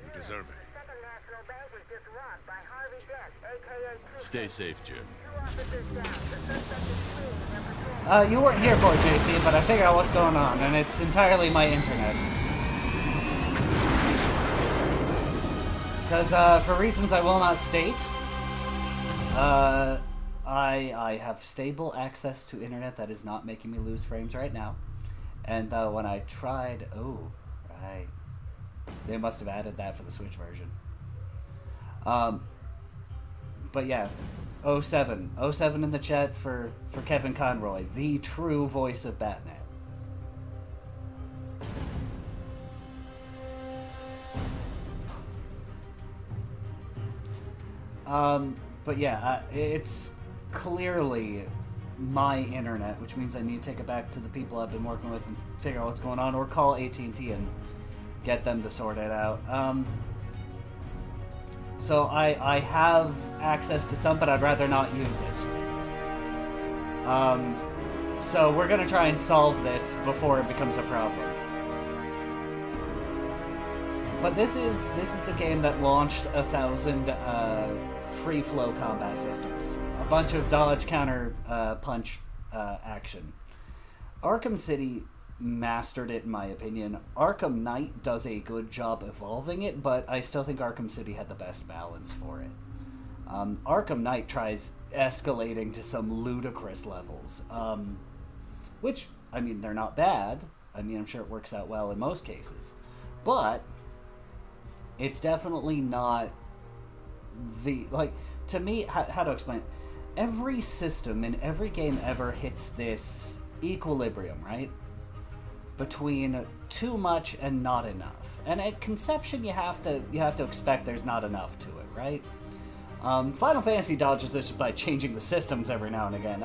You deserve it. Second National Bank was just robbed by Harvey Dent, a.k.a. Stay safe, Jim. 2 officers down. The suspect is fleeing their patrol. You weren't here for it, JC, but I figured out what's going on, and it's entirely my internet. Because, for reasons I will not state, I have stable access to internet that is not making me lose frames right now. And, when I tried... Oh, right. They must have added that for the Switch version. But yeah, 07 in the chat for Kevin Conroy, the true voice of Batman. But yeah, it's clearly my internet, which means I need to take it back to the people I've been working with and figure out what's going on, or call AT&T and get them to sort it out. So I have access to some, but I'd rather not use it. So we're gonna try and solve this before it becomes a problem. But this is the game that launched 1,000 free flow combat systems, a bunch of dodge, counter, punch action. Arkham City mastered it, in my opinion. Arkham Knight does a good job evolving it, but I still think Arkham City had the best balance for it. Arkham Knight tries escalating to some ludicrous levels, which, I mean, they're not bad. I mean, I'm sure it works out well in most cases, but it's definitely not the, like, to me, how to explain it? Every system in every game ever hits this equilibrium, right? Between too much and not enough. And at conception, you have to expect there's not enough to it, right? Final Fantasy dodges this by changing the systems every now and again.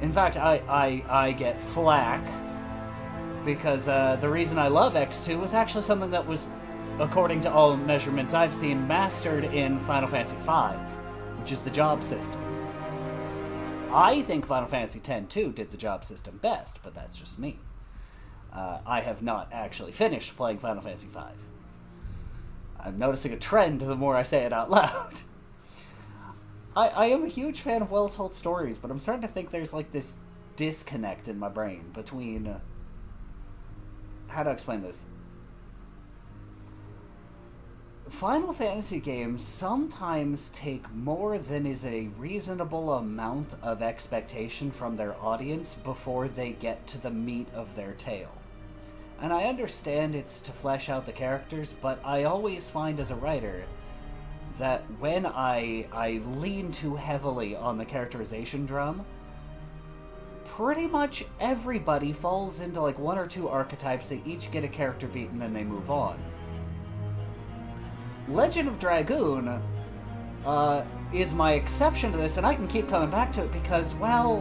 In fact, I get flack because the reason I love X2 was actually something that was, according to all measurements I've seen, mastered in Final Fantasy V, which is the job system. I think Final Fantasy X too did the job system best, but that's just me. I have not actually finished playing Final Fantasy V. I'm noticing a trend the more I say it out loud. I am a huge fan of well-told stories, but I'm starting to think there's like this disconnect in my brain between... how to explain this? Final Fantasy games sometimes take more than is a reasonable amount of expectation from their audience before they get to the meat of their tale. And I understand it's to flesh out the characters, but I always find as a writer that when I lean too heavily on the characterization drum, pretty much everybody falls into like one or two archetypes. They each get a character beat and then they move on. Legend of Dragoon is my exception to this, and I can keep coming back to it because, well,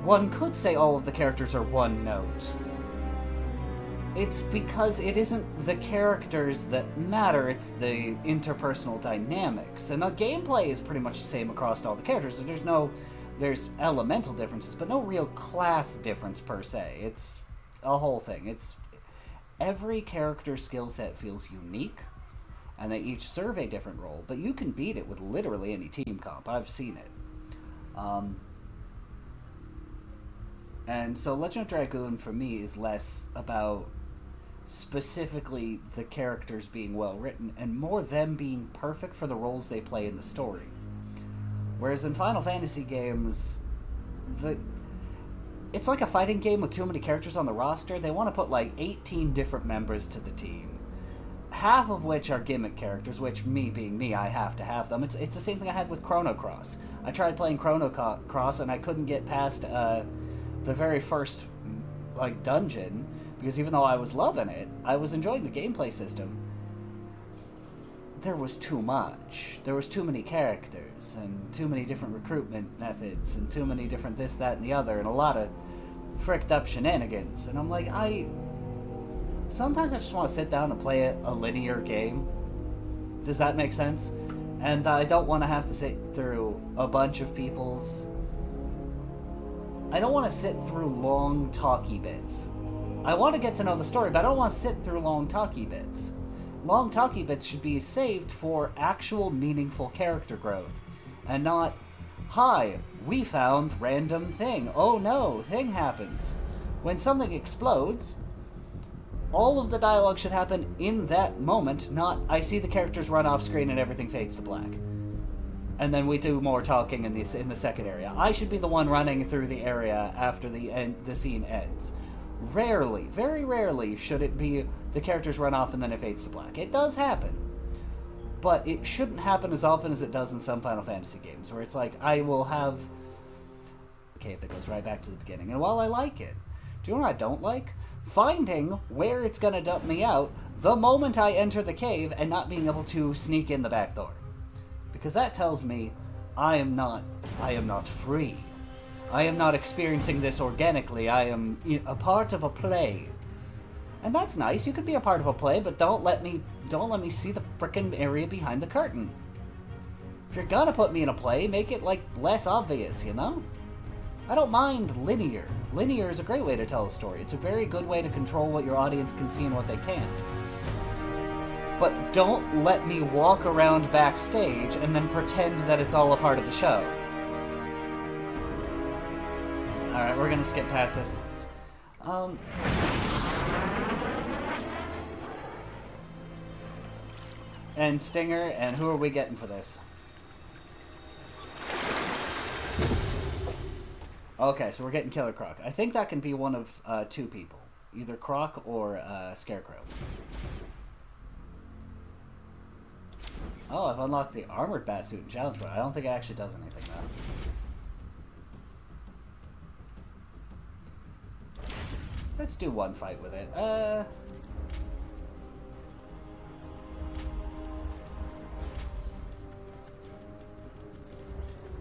one could say all of the characters are one note. It's because it isn't the characters that matter, it's the interpersonal dynamics. And the gameplay is pretty much the same across all the characters, and there's elemental differences, but no real class difference per se. It's a whole thing. It's every character's skill set feels unique, and they each serve a different role, but you can beat it with literally any team comp. I've seen it. And so Legend of Dragoon, for me, is less about specifically the characters being well written, and more them being perfect for the roles they play in the story. Whereas in Final Fantasy games, it's like a fighting game with too many characters on the roster. They want to put like 18 different members to the team, half of which are gimmick characters, which, me being me, I have to have them. It's the same thing I had with Chrono Cross. I tried playing Chrono Cross and I couldn't get past the very first like dungeon, because even though I was loving it, I was enjoying the gameplay system. There was too much. There was too many characters, and too many different recruitment methods, and too many different this, that, and the other, and a lot of fricked up shenanigans. And I'm like, sometimes I just want to sit down and play a linear game. Does that make sense? And I don't want to have to sit through a bunch of people's... I don't want to sit through long talky bits. I want to get to know the story, but I don't want to sit through long talky bits. Long talky bits should be saved for actual meaningful character growth, and not, hi, we found random thing. Oh no, thing happens. When something explodes, all of the dialogue should happen in that moment, not, I see the characters run off screen and everything fades to black. And then we do more talking in the second area. I should be the one running through the area after the scene ends. Rarely, very rarely, should it be the characters run off and then it fades to black. It does happen, but it shouldn't happen as often as it does in some Final Fantasy games, where it's like, I will have a cave that goes right back to the beginning. And while I like it, do you know what I don't like? Finding where it's going to dump me out the moment I enter the cave and not being able to sneak in the back door. Because that tells me I am not free. I am not experiencing this organically. I am a part of a play. And that's nice. You could be a part of a play, but don't let me see the frickin' area behind the curtain. If you're gonna put me in a play, make it like less obvious, you know? I don't mind linear. Linear is a great way to tell a story. It's a very good way to control what your audience can see and what they can't. But don't let me walk around backstage and then pretend that it's all a part of the show. Alright, we're gonna skip past this. And Stinger, and who are we getting for this? Okay, so we're getting Killer Croc. I think that can be one of two people. Either Croc or Scarecrow. Oh, I've unlocked the Armored Batsuit in Challenge Mode. I don't think it actually does anything, though. Let's do one fight with it. I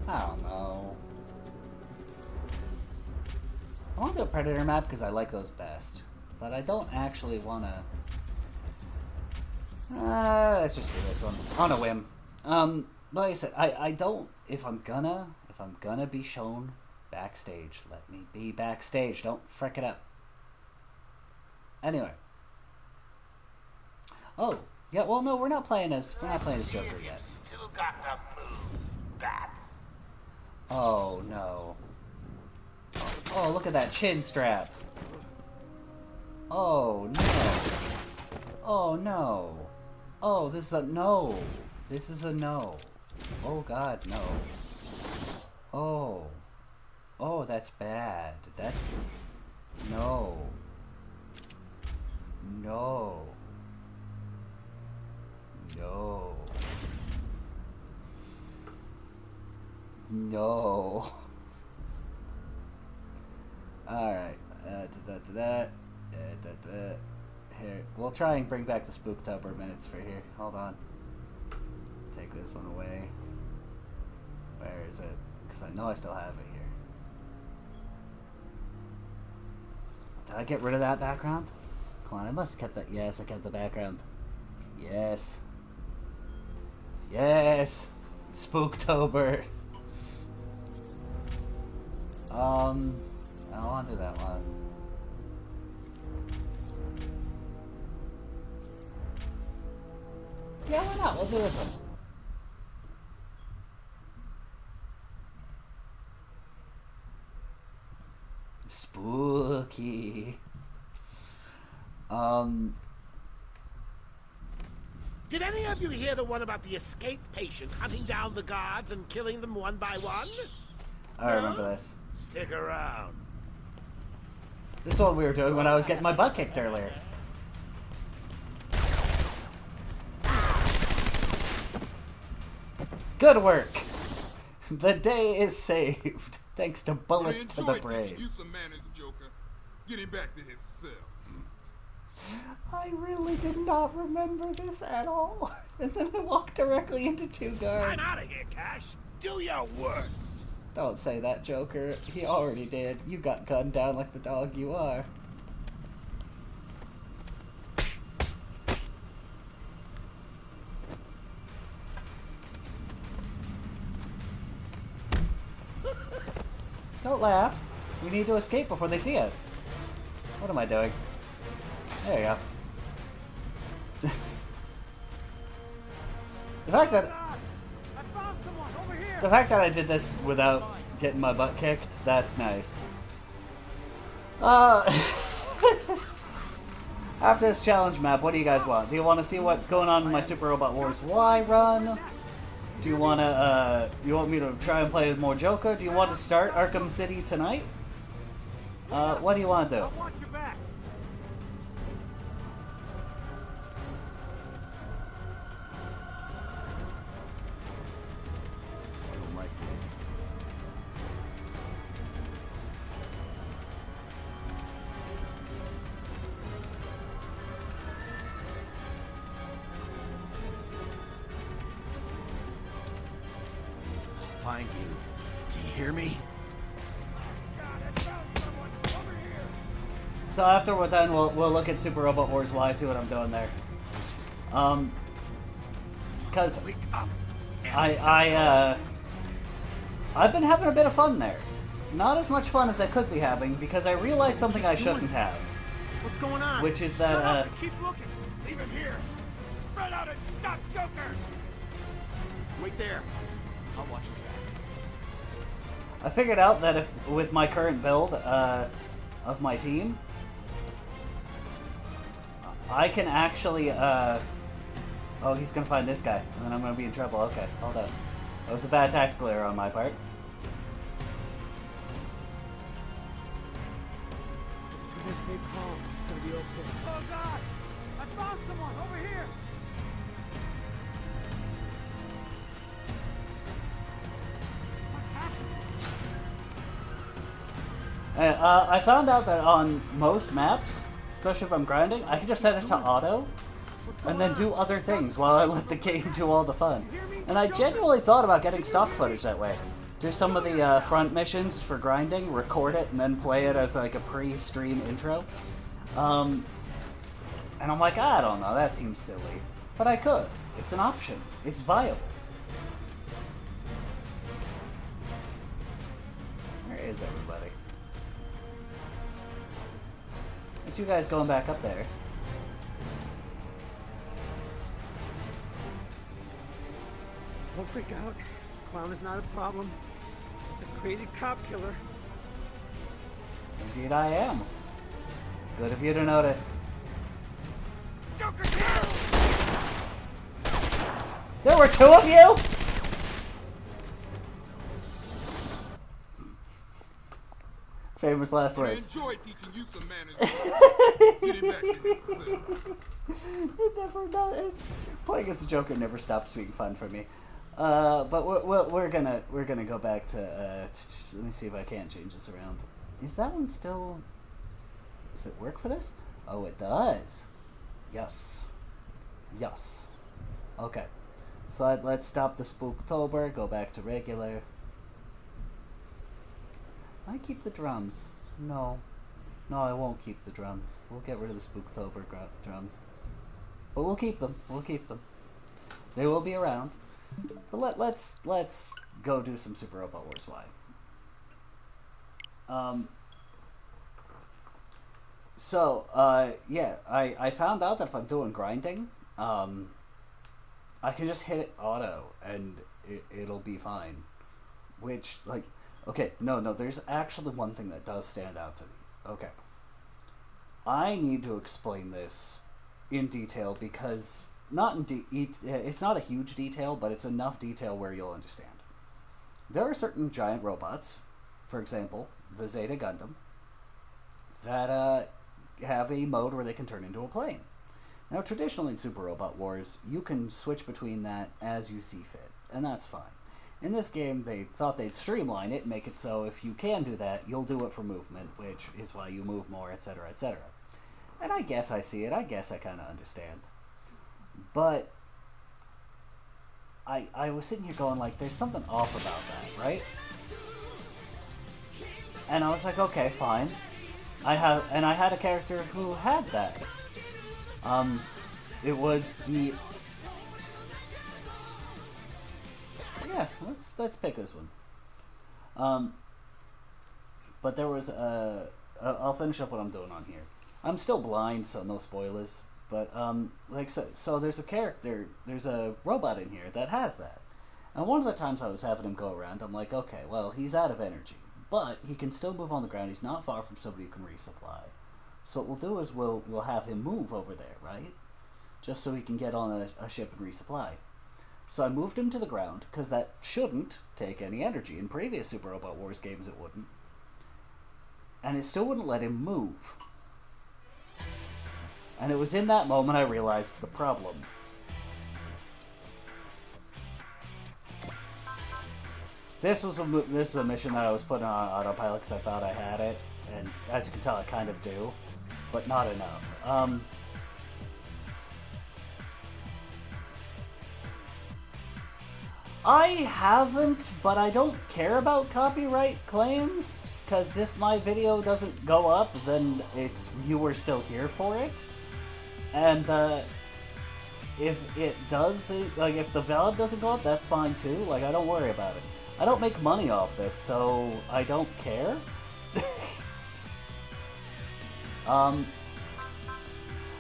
don't know. I want to do a Predator map because I like those best. But I don't actually want to... let's just do this one. On a whim. Like I said, I don't... If I'm gonna be shown backstage, let me be backstage. Don't frick it up. Anyway. Oh, yeah, well, no, we're not playing as Joker yet. Still got the moves, bats. Oh, no. Oh, look at that chin strap. Oh, no. Oh, no. Oh, this is a no. This is a no. Oh, God, no. Oh. Oh, that's bad. That's... No. No. No. No. Alright. Here. We'll try and bring back the Spooktober minutes for here. Hold on. Take this one away. Where is it? Because I know I still have it here. Did I get rid of that background? Come on, I must have kept that. Yes, I kept the background. Yes. Yes! Spooktober! I don't want to do that one. Yeah, why not? We'll do this one. Spooky. Did any of you hear the one about the escaped patient hunting down the guards and killing them one by one? I remember this. Stick around. This is what we were doing when I was getting my butt kicked earlier. Good work! The day is saved, thanks to bullets to the brain. You some manners, Joker. Get him back to his cell. I really did not remember this at all. And then I walked directly into two guards. I'm out of here, Cash. Do your worst. Don't say that, Joker. He already did. You got gunned down like the dog you are. Don't laugh. We need to escape before they see us. What am I doing? There you go. The fact that I did this without getting my butt kicked, that's nice. After this challenge map, what do you guys want? Do you want to see what's going on in my Super Robot Wars Y run? Do you want to, you want me to try and play more Joker? Do you want to start Arkham City tonight? What do you want to do? Find you. Do you hear me? So after we're done, we'll look at Super Robot Wars Y, see what I'm doing there. Cause I've been having a bit of fun there. Not as much fun as I could be having because I realized something I shouldn't have. What's going on? Which is that Shut up and keep looking. Leave him here. Spread out and stop Jokers. Wait there. I'll watch you back. I figured out that if with my current build of my team, I can actually oh, he's gonna find this guy, and then I'm gonna be in trouble. Okay, hold on. That was a bad tactical error on my part. Oh God! I found someone over here! I found out that on most maps, especially if I'm grinding, I can just set it to auto and then do other things while I let the game do all the fun. And I genuinely thought about getting stock footage that way. Do some of the front missions for grinding, record it, and then play it as like a pre-stream intro. And I'm like, I don't know, that seems silly. But I could. It's an option. It's viable. Where is everybody? It's you guys going back up there. Don't freak out. Clown is not a problem. Just a crazy cop killer. Indeed I am. Good of you to notice. Joker! There were two of you?! Famous last words. I enjoy teaching you some manners. Get him back to his cell. Playing as a Joker never stops being fun for me. But we're gonna go back to let me see if I can't change this around. Is that one still? Does it work for this? Oh, it does. Yes. Yes. Okay. So let's stop the Spooktober. Go back to regular. I keep the drums. No. No, I won't keep the drums. We'll get rid of the Spooktober drums. But we'll keep them. We'll keep them. They will be around. But let's go do some Super Robot Wars Y. Yeah, I found out that if I'm doing grinding, I can just hit it auto and it'll be fine. Which, like, okay, no, there's actually one thing that does stand out to me. Okay. I need to explain this in detail because it's not a huge detail, but it's enough detail where you'll understand. There are certain giant robots, for example, the Zeta Gundam, that have a mode where they can turn into a plane. Now, traditionally in Super Robot Wars, you can switch between that as you see fit, and that's fine. In this game, they thought they'd streamline it and make it so if you can do that, you'll do it for movement, which is why you move more, etc., etc. And I guess I see it. I guess I kind of understand. But I was sitting here going, like, there's something off about that, right? And I was like, okay, fine. I had a character who had that. It was the... Yeah, let's pick this one. But there was I'll finish up what I'm doing on here. I'm still blind, so no spoilers. But so there's a robot in here that has that. And one of the times I was having him go around, I'm like, okay, well, he's out of energy, but he can still move on the ground. He's not far from somebody who can resupply. So what we'll do is we'll have him move over there, right? Just so he can get on a ship and resupply. So I moved him to the ground, because that shouldn't take any energy. In previous Super Robot Wars games, it wouldn't. And it still wouldn't let him move. And it was in that moment I realized the problem. This is a mission that I was putting on autopilot because I thought I had it. And as you can tell, I kind of do. But not enough. I haven't, but I don't care about copyright claims, because if my video doesn't go up, then you were still here for it. And if it does, like if the valve doesn't go up, that's fine too. Like, I don't worry about it. I don't make money off this, so I don't care.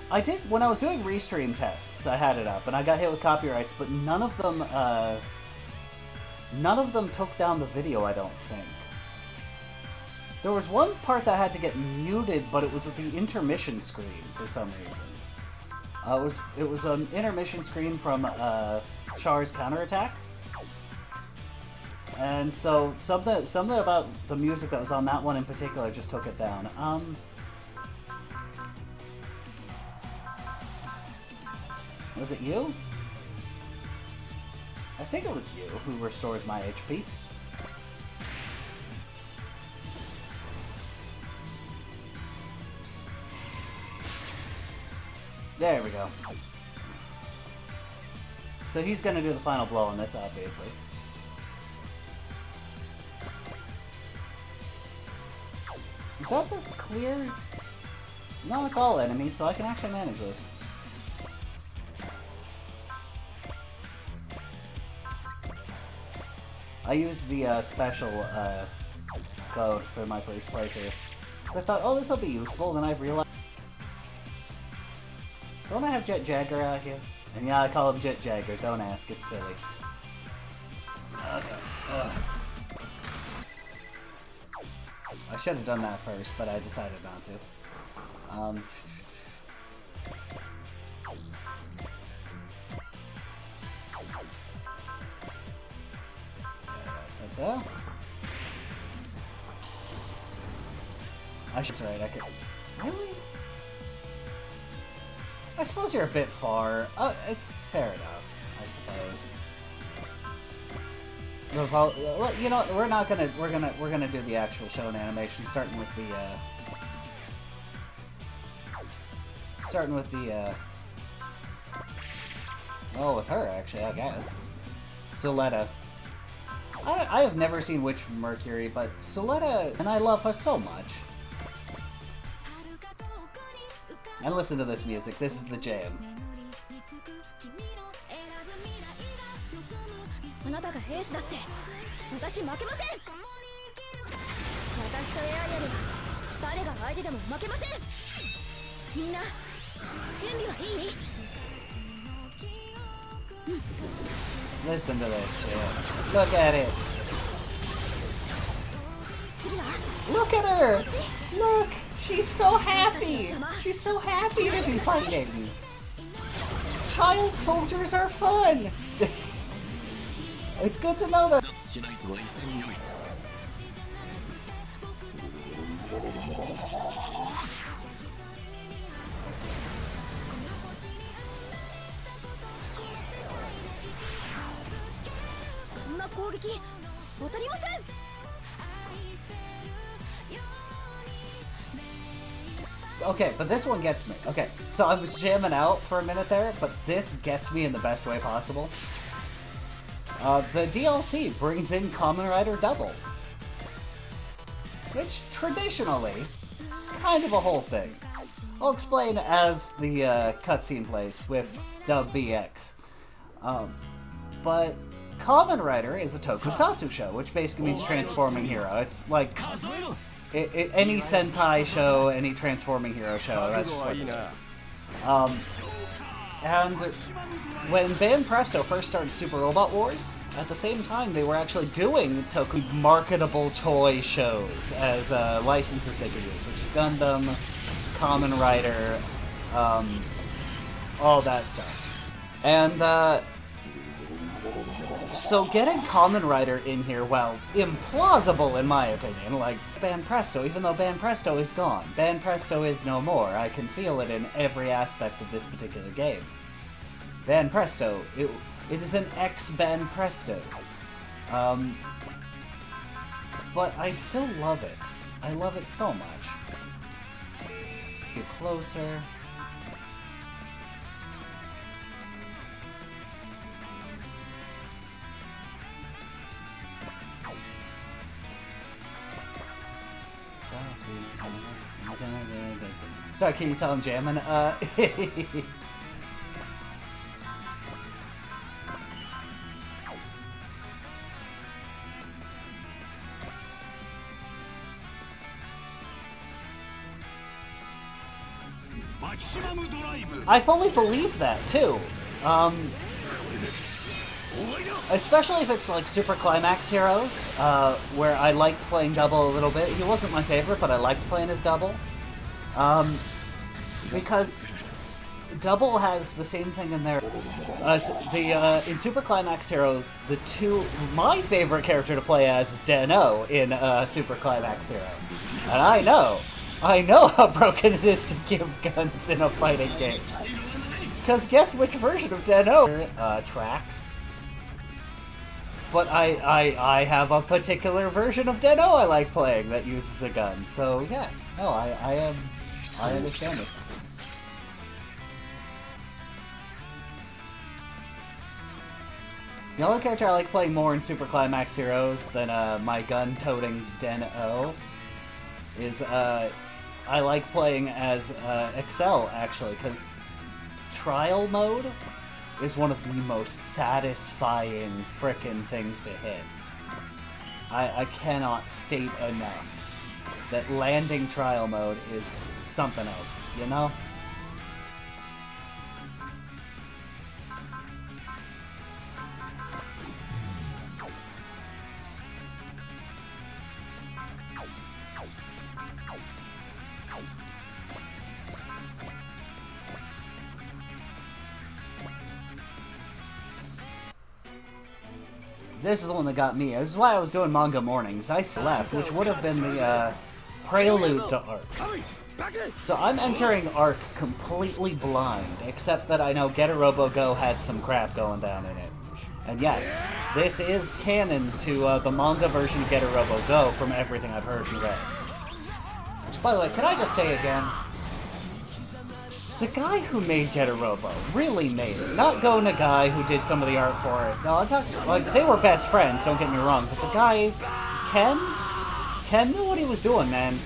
I did, when I was doing restream tests, I had it up, and I got hit with copyrights, but none of them took down the video, I don't think. There was one part that had to get muted, but it was with the intermission screen for some reason. It was an intermission screen from Char's counterattack. And so something about the music that was on that one in particular just took it down. Was it you? I think it was you who restores my HP. There we go. So he's gonna do the final blow on this, obviously. Is that the clear? No, it's all enemies, so I can actually manage this. I used the special code for my first playthrough. So I thought, oh, this will be useful, then I realized... Don't I have Jet Jagger out here? And yeah, I call him Jet Jagger, don't ask, it's silly. Okay. I should have done that first, but I decided not to. I should. Right, I could. Really? I suppose you're a bit far. Fair enough, I suppose. You know, we're gonna do the actual shown animation, starting with well, with her actually, I guess. Suletta. I have never seen Witch from Mercury, but Suletta, and I love her so much. And listen to this music. This is the jam. Listen to this shit. Look at it. Look at her! Look! She's so happy! She's so happy to be fighting! child soldiers are fun! It's good to know that. Okay, but this one gets me. Okay, so I was jamming out for a minute there, but this gets me in the best way possible. The DLC brings in Kamen Rider Double, which traditionally, kind of a whole thing. I'll explain as the cutscene plays with Dub BX. But Kamen Rider is a tokusatsu show, which basically means transforming hero. It's like any Sentai show, any transforming hero show, that's just what it is. And when Band Presto first started Super Robot Wars, at the same time they were actually doing marketable toy shows as licenses they could use, which is Gundam, Kamen Rider, all that stuff. And so getting Kamen Rider in here, well, implausible in my opinion, like Band Presto, even though Band Presto is gone. Band Presto is no more. I can feel it in every aspect of this particular game. Band Presto, it is an ex-Band Presto. But I still love it. I love it so much. Get closer. Sorry, can you tell I'm jamming? I fully believe that, too. Especially if it's like Super Climax Heroes, where I liked playing Double a little bit. He wasn't my favorite, but I liked playing as Double. Because Double has the same thing in there. In Super Climax Heroes, my favorite character to play as is Den-O in Super Climax Hero. And I know how broken it is to give guns in a fighting game. Because guess which version of Den-O tracks? But I have a particular version of Den-O I like playing that uses a gun. So yes, no, I understand it. The only character I like playing more in Super Climax Heroes than my gun-toting Den-O is I like playing as Excel, actually, because trial mode is one of the most satisfying frickin' things to hit. I cannot state enough that landing trial mode is something else, you know? This is the one that got me. This is why I was doing manga mornings. I left, which would have been the prelude to Arc. So I'm entering Arc completely blind, except that I know Get a Robo Go had some crap going down in it. And yes, this is canon to the manga version of Get a Robo Go from everything I've heard and read. Which, by the way, can I just say again? The guy who made Get a Robo really made it. Not Go Nagai, who did some of the art for it. No, I'm talking, like, they were best friends, don't get me wrong, but the guy, Ken knew what he was doing, man.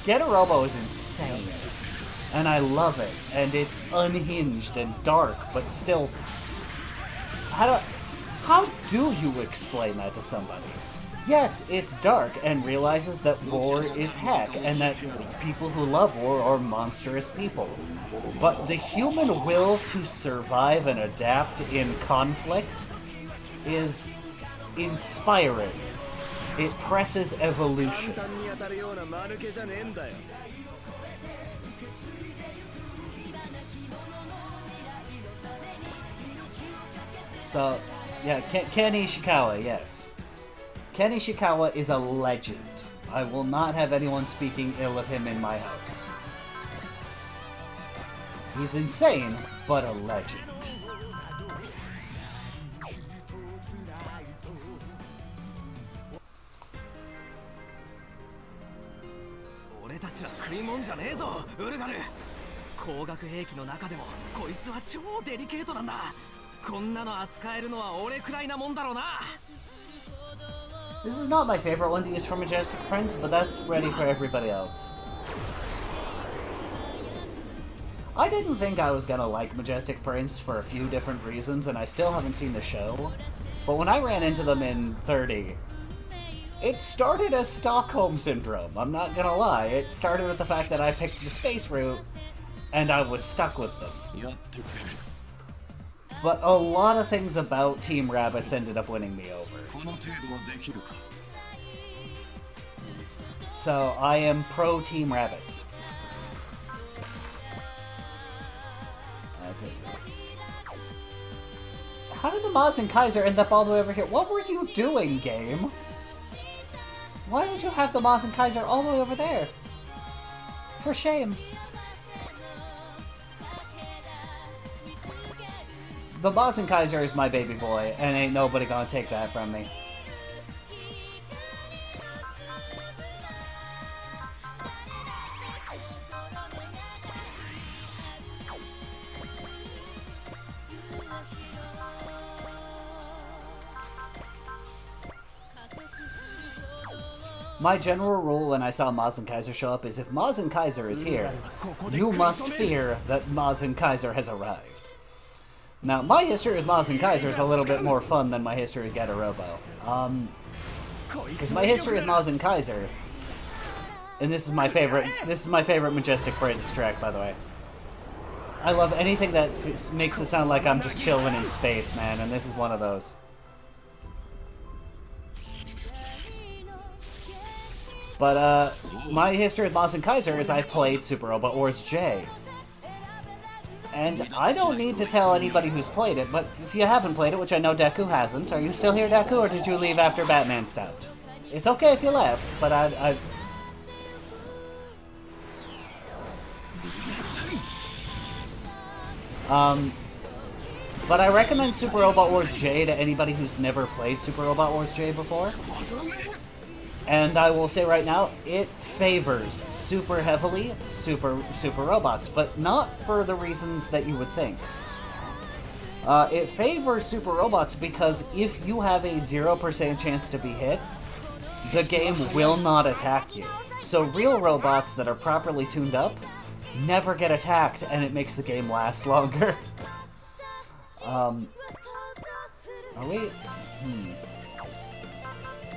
Get a Robo is insane. And I love it. And it's unhinged and dark, but still... How do you explain that to somebody? Yes, it's dark, and realizes that war is heck, and that people who love war are monstrous people. But the human will to survive and adapt in conflict is inspiring. It presses evolution. So, yeah, Ken Ishikawa, yes. Ken Ishikawa is a legend. I will not have anyone speaking ill of him in my house. He's insane, but a legend. 俺たちは食いもんじゃねえぞ、ウルガル。光学兵器の中でもこいつは超デリケートなんだ。こんなの扱えるのは俺くらいなもんだろうな。 This is not my favorite one to use for Majestic Prince, but that's ready for everybody else. I didn't think I was gonna like Majestic Prince for a few different reasons, and I still haven't seen the show. But when I ran into them in 30, it started as Stockholm Syndrome, I'm not gonna lie. It started with the fact that I picked the space route, and I was stuck with them. But a lot of things about Team Rabbits ended up winning me over. So I am pro Team Rabbits. How did the Maz and Kaiser end up all the way over here? What were you doing, game? Why did you have the Maz and Kaiser all the way over there? For shame. The Maz and Kaiser is my baby boy, and ain't nobody gonna take that from me. My general rule when I saw Maz and Kaiser show up is if Maz and Kaiser is here, you must fear that Maz and Kaiser has arrived. Now, my history with Maz and Kaiser is a little bit more fun than my history with Getarobo. Because my history with Maz and Kaiser, and this is my favorite Majestic Prince track, by the way. I love anything that makes it sound like I'm just chilling in space, man, and this is one of those. But, my history with Maz and Kaiser is I played Super Robot Wars J. And I don't need to tell anybody who's played it, but if you haven't played it, which I know Deku hasn't, are you still here, Deku, or did you leave after Batman stopped? It's okay if you left, but but I recommend Super Robot Wars J to anybody who's never played Super Robot Wars J before. And I will say right now, it favors super heavily super robots, but not for the reasons that you would think. It favors super robots because if you have a 0% chance to be hit, the game will not attack you. So real robots that are properly tuned up never get attacked, and it makes the game last longer. Are we...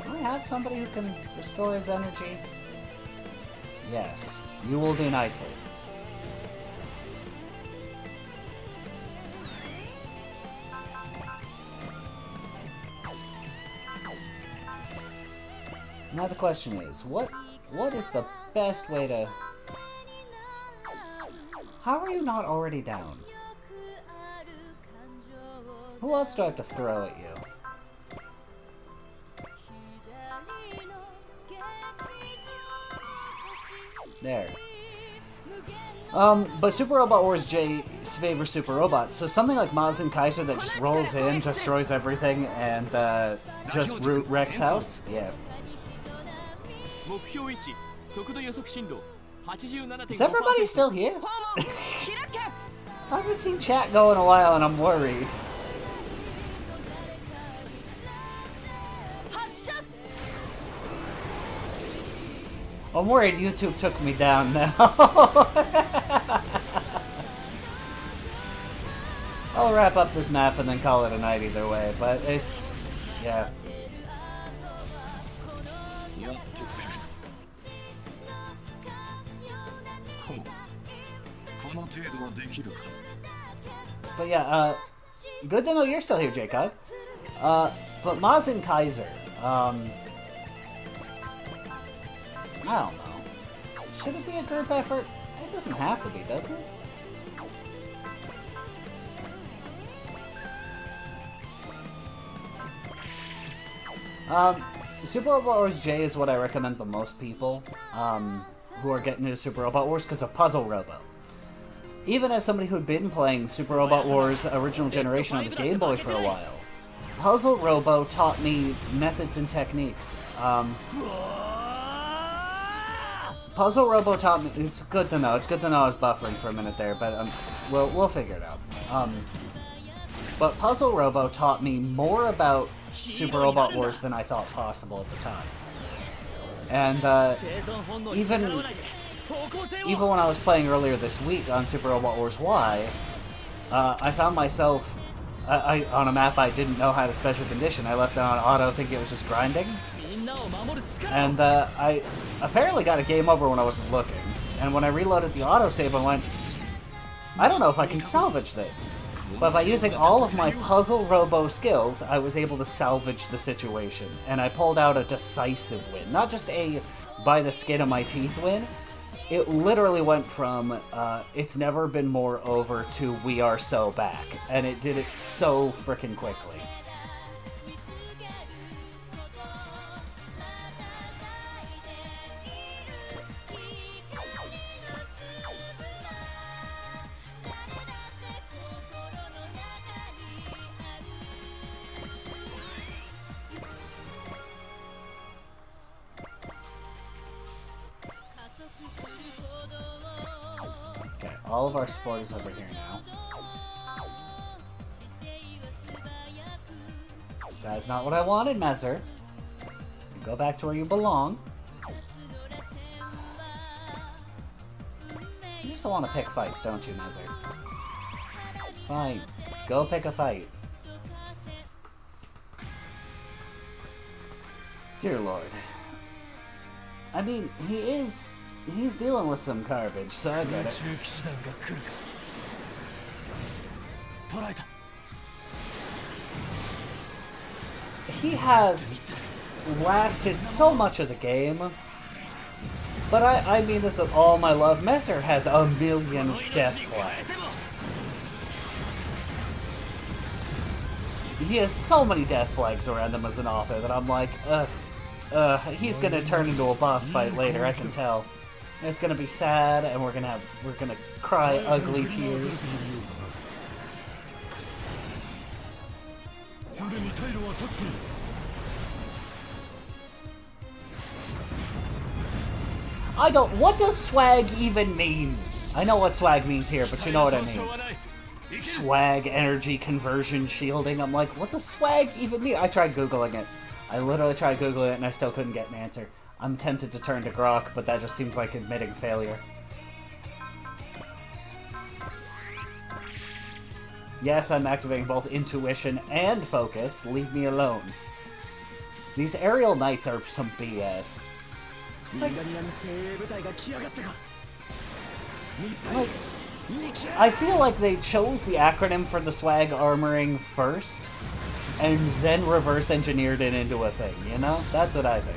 Do I have somebody who can restore his energy? Yes, you will do nicely. Now the question is, what is the best way to... How are you not already down? Who else do I have to throw at you? There. But Super Robot Wars J favors Super Robots, so something like Maz and Kaiser that just rolls in, destroys everything, and just wrecks house? Yeah. Is everybody still here? I haven't seen chat go in a while and I'm worried. I'm worried YouTube took me down now. I'll wrap up this map and then call it a night either way, but it's... yeah. But yeah, good to know you're still here, Jacob. But Maz and Kaiser, I don't know. Should it be a group effort? It doesn't have to be, does it? Super Robot Wars J is what I recommend to most people who are getting into Super Robot Wars because of Puzzle Robo. Even as somebody who'd been playing Super Robot Wars original generation on the Game Boy for a while, Puzzle Robo taught me methods and techniques. Puzzle Robo taught me. It's good to know. It's good to know I was buffering for a minute there, but we'll figure it out. But Puzzle Robo taught me more about Super Robot Wars than I thought possible at the time. And even when I was playing earlier this week on Super Robot Wars Y, I found myself on a map I didn't know had a special condition. I left it on auto thinking it was just grinding. And I apparently got a game over when I wasn't looking. And when I reloaded the autosave, I went, I don't know if I can salvage this. But by using all of my Puzzle Robo skills, I was able to salvage the situation. And I pulled out a decisive win. Not just a by the skin of my teeth win. It literally went from, it's never been more over to we are so back. And it did it so freaking quickly. Okay, all of our support is over here now. That's not what I wanted, Messer. You go back to where you belong. You just want to pick fights, don't you, Messer? Fine. Go pick a fight. Dear Lord. I mean, he's dealing with some garbage, so I get it. He has lasted so much of the game, but I mean this with all my love. Messer has a million death flags. He has so many death flags around him as an author that I'm like, he's gonna turn into a boss fight later, I can tell. It's gonna be sad, and we're gonna cry ugly tears. What does swag even mean? I know what swag means here, but you know what I mean. Swag, energy, conversion, shielding. I'm like, what does swag even mean? I tried Googling it. I literally tried Googling it, and I still couldn't get an answer. I'm tempted to turn to Grok, but that just seems like admitting failure. Yes, I'm activating both intuition and focus. Leave me alone. These aerial knights are some BS. I feel like they chose the acronym for the swag armoring first, and then reverse engineered it into a thing, you know? That's what I think.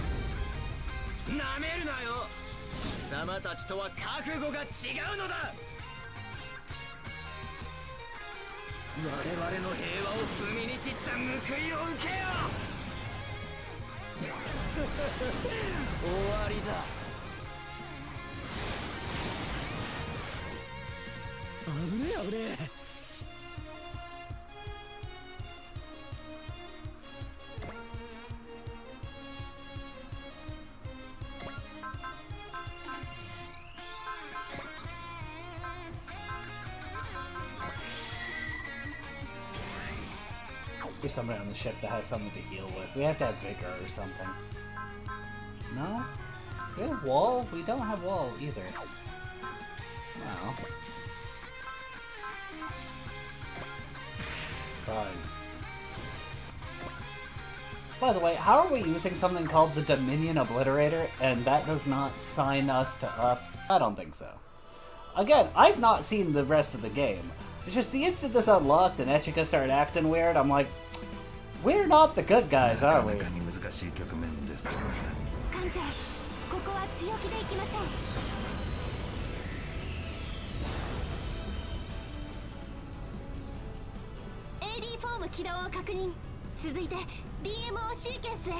There's somebody on the ship that has something to heal with. We have to have vigor or something. No? We have wall? We don't have wall either. Wow. Fine. By the way, how are we using something called the Dominion Obliterator and that does not sign us to up? I don't think so. Again, I've not seen the rest of the game. It's just the instant this unlocked and Echika started acting weird, I'm like, we're not the good guys, are we? 続いて DMO シーケンスへ。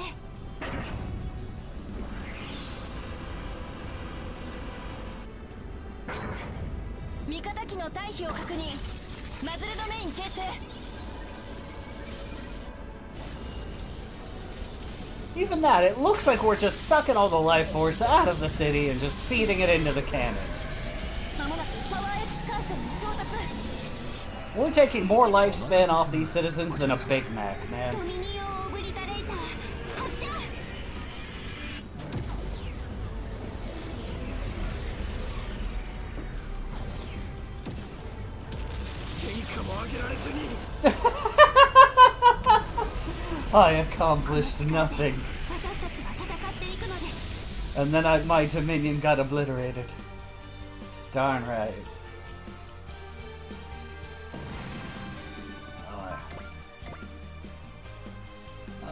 味方機の退避を確認。マズルドメイン形成。Even that, it looks like we're just sucking all the life force out of the city and just feeding it into the cannon. まもなくパワーエクスカーションに到達。 We're taking more lifespan off these citizens than a Big Mac, man. ドミニオンオブリタレイター発射。戦果も上げられずに I accomplished nothing. 私たちは戦っていくのです。 And then my Dominion got obliterated. Darn right.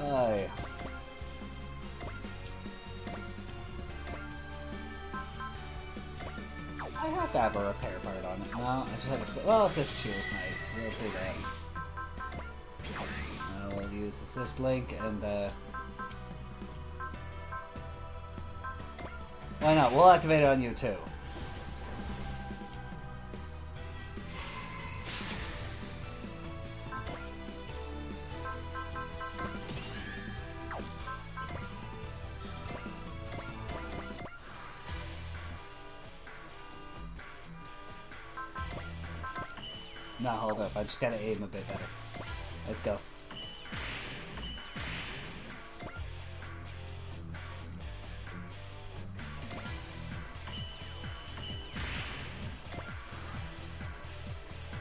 Aye. I have to have a repair part on it. No, I just have a... Well, assist shield is nice. We'll do that. We'll use assist link and why not? We'll activate it on you too. No, hold up. I just gotta aim a bit better. Let's go.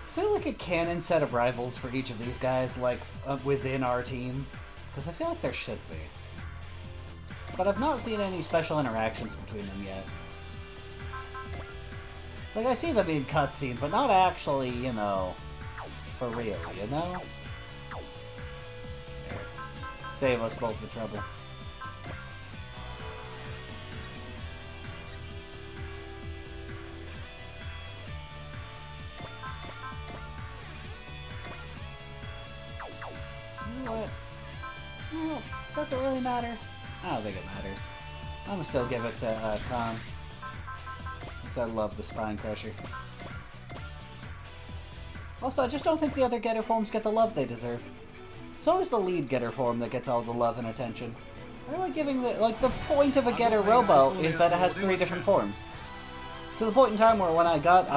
Is there like a canon set of rivals for each of these guys, like within our team? Because I feel like there should be. But I've not seen any special interactions between them yet. Like, I see them in cutscene, but not actually, you know, for real, you know? Here. Save us both the trouble. You know what? No, does it really matter? I don't think it matters. I'm gonna still give it to Khan. I love the Spine Crusher. Also, I just don't think the other Getter forms get the love they deserve. It's always the lead Getter form that gets all the love and attention. I like giving the point of a Getter Robo is that it has 3 different forms. To the point in time where when I got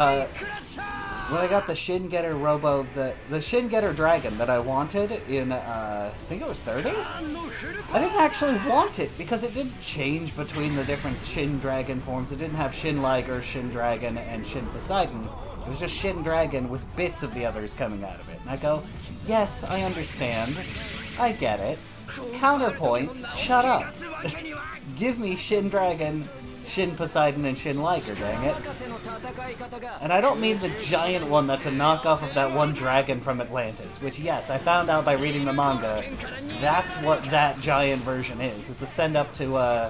the Shin Getter Robo, the Shin Getter Dragon that I wanted in I think it was 30? I didn't actually want it because it didn't change between the different Shin Dragon forms. It didn't have Shin Liger, Shin Dragon, and Shin Poseidon. It was just Shin Dragon with bits of the others coming out of it. And I go, yes, I understand. I get it. Counterpoint, shut up. Give me Shin Dragon, Shin Poseidon, and Shin Liger, dang it. And I don't mean the giant one that's a knockoff of that one dragon from Atlantis, which, yes, I found out by reading the manga. That's what that giant version is. It's a send-up to,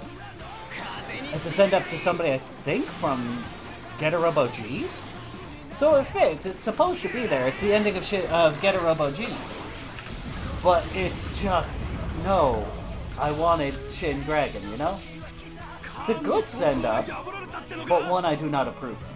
somebody, I think, from Getter Robo G? So it fits. It's supposed to be there. It's the ending of Getter Robo G. But it's just, no. I wanted Shin Dragon, you know? It's a good send-up, but one I do not approve of.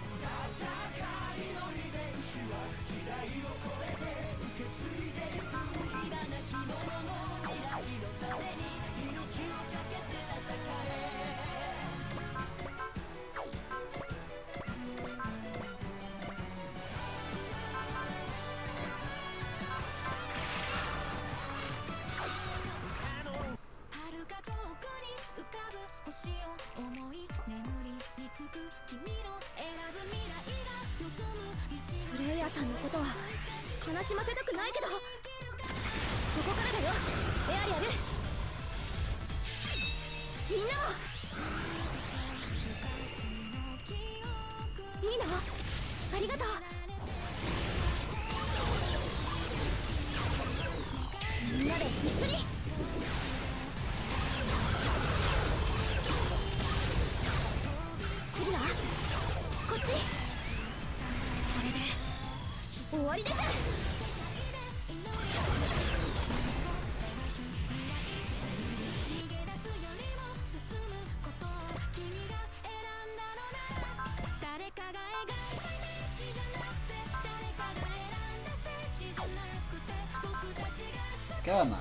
Come on.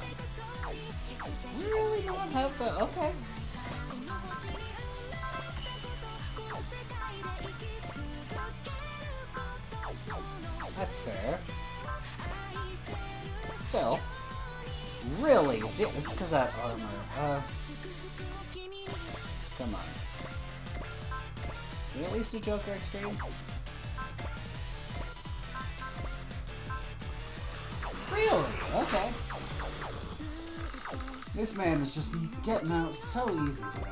Really not have to... Okay. That's fair. Still. Really? It's because that armor. Come on. Can we at least do Joker Extreme? Really? Okay. This man is just getting out so easy today.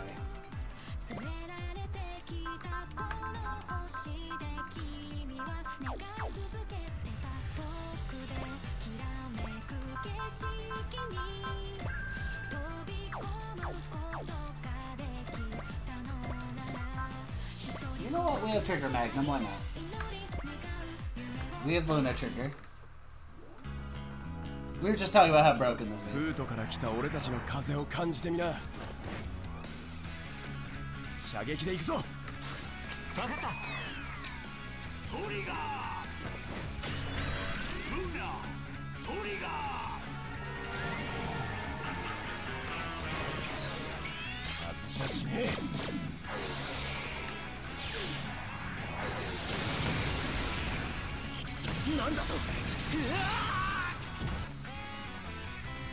You know what? We have Trigger Magnum, why not? We have Luna Trigger. We were just talking about how broken this is.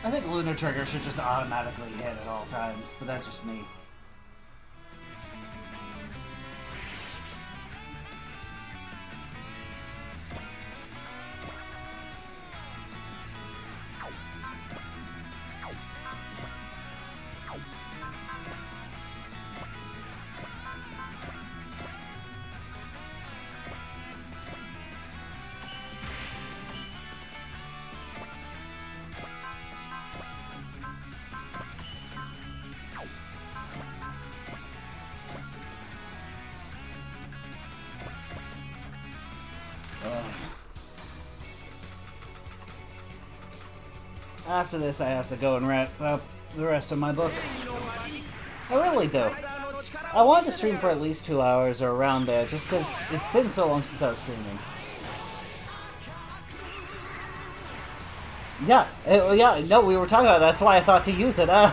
I think Lunar Trigger should just automatically hit at all times, but that's just me. After this, I have to go and wrap up the rest of my book. I really do. I wanted to stream for at least 2 hours or around there, just because it's been so long since I was streaming. Yeah, no, we were talking about it. That's why I thought to use it. I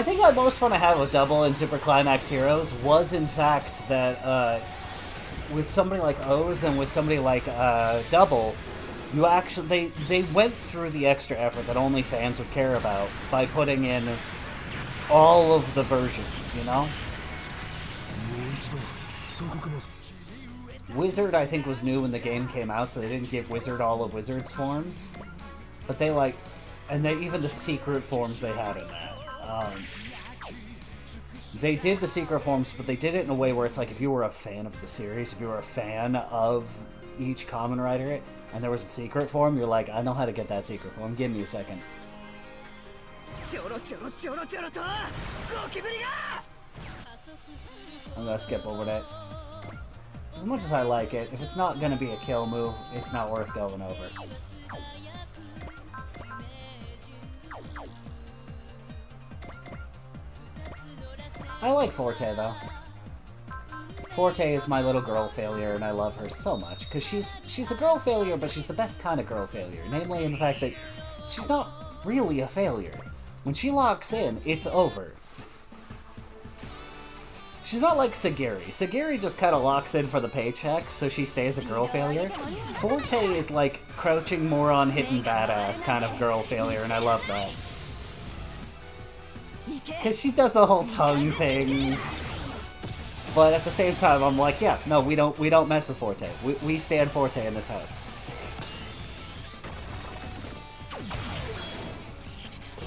think the most fun I had with Double and Super Climax Heroes was, in fact, that with somebody like O's and with somebody like Double, you actually they went through the extra effort that only fans would care about by putting in all of the versions, you know? Wizard, I think, was new when the game came out, so they didn't give Wizard all of Wizard's forms. But they, like... And they even the secret forms they had in that. They did the secret forms, but they did it in a way where it's like if you were a fan of the series, if you were a fan of each Kamen Rider, and there was a secret form, you're like, I know how to get that secret form. Give me a second. I'm gonna skip over that. As much as I like it, if it's not gonna be a kill move, it's not worth going over. I like Forte, though. Forte is my little girl failure, and I love her so much, because she's a girl failure, but she's the best kind of girl failure, namely in the fact that she's not really a failure. When she locks in, it's over. She's not like Sagiri. Sagiri just kind of locks in for the paycheck, so she stays a girl failure. Forte is like crouching moron hitting badass kind of girl failure, and I love that. Because she does the whole tongue thing, but at the same time, I'm like, yeah, no, we don't mess with Forte. We stand Forte in this house.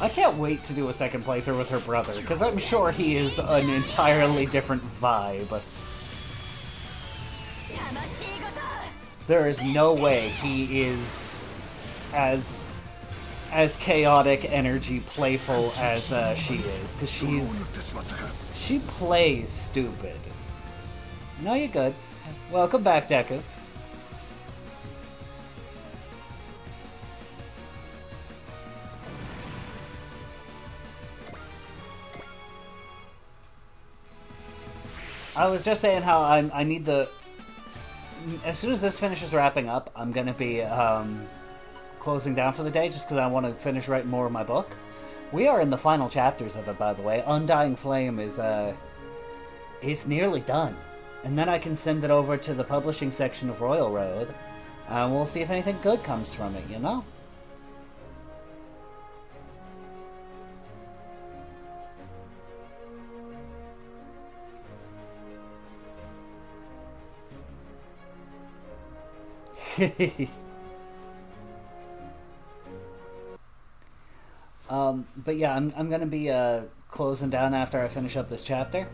I can't wait to do a second playthrough with her brother, because I'm sure he is an entirely different vibe. There is no way he is as chaotic energy playful as she is, because she plays stupid. No, you're good. Welcome back, Deku. I was just saying how I need the as soon as this finishes wrapping up, I'm going to be closing down for the day just because I want to finish writing more of my book. We are in the final chapters of it, by the way. Undying Flame is it's nearly done. And then I can send it over to the publishing section of Royal Road, and we'll see if anything good comes from it, you know? But yeah, I'm gonna be closing down after I finish up this chapter,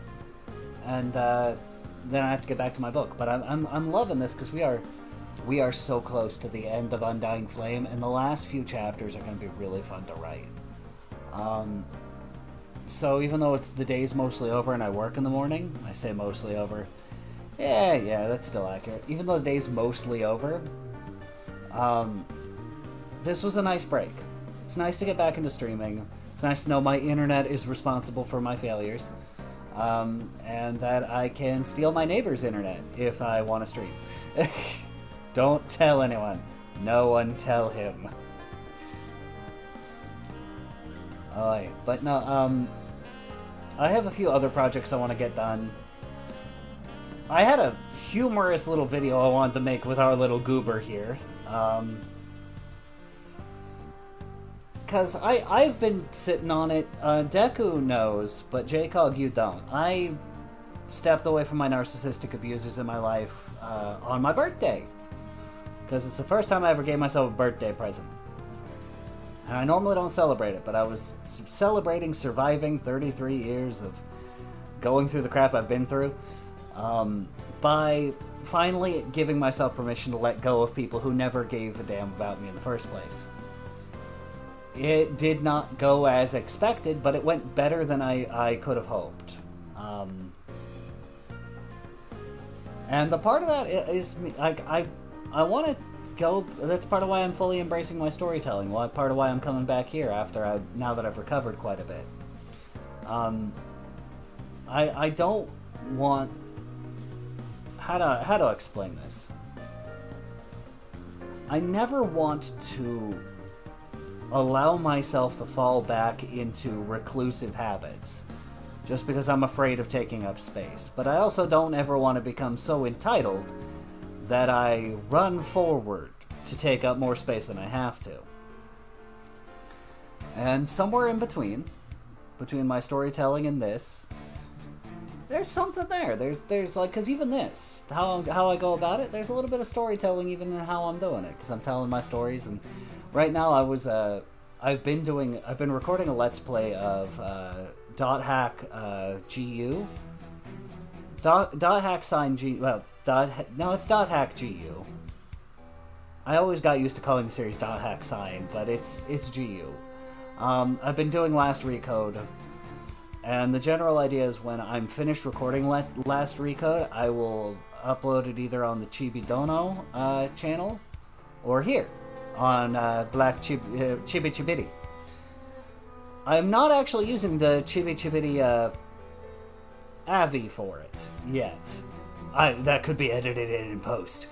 and then I have to get back to my book. But I'm loving this because we are so close to the end of Undying Flame, and the last few chapters are gonna be really fun to write. So even though the day's mostly over and I work in the morning, I say mostly over. Yeah, that's still accurate. Even though the day's mostly over, this was a nice break. It's nice to get back into streaming. It's nice to know my internet is responsible for my failures, and that I can steal my neighbor's internet if I want to stream. Don't tell anyone. No one tell him. But no, I have a few other projects I want to get done. I had a humorous little video I wanted to make with our little goober here. Because I've been sitting on it. Deku knows, but JCog, you don't. I stepped away from my narcissistic abusers in my life on my birthday. Because it's the first time I ever gave myself a birthday present. And I normally don't celebrate it, but I was celebrating surviving 33 years of going through the crap I've been through. By finally giving myself permission to let go of people who never gave a damn about me in the first place. It did not go as expected, but it went better than I could have hoped. And the part of that is, I want to go, that's part of why I'm fully embracing my storytelling, part of why I'm coming back here now that I've recovered quite a bit. I don't want, how to explain this? I never want to allow myself to fall back into reclusive habits just because I'm afraid of taking up space. But I also don't ever want to become so entitled that I run forward to take up more space than I have to. And somewhere in between my storytelling and this, there's something there. There's like, because even this, how I go about it, there's a little bit of storytelling even in how I'm doing it, because I'm telling my stories. And right now I've been recording a Let's Play of Dot Hack GU. Dot Hack Sign G. Well, it's Dot Hack GU. I always got used to calling the series Dot Hack Sign, but it's GU. I've been doing Last Recode, and the general idea is when I'm finished recording Last Recode, I will upload it either on the Chibi Dono channel or here on Black Chibi Chibiti. I'm not actually using the Chibi Chibiti Avi for it yet. That could be edited in post.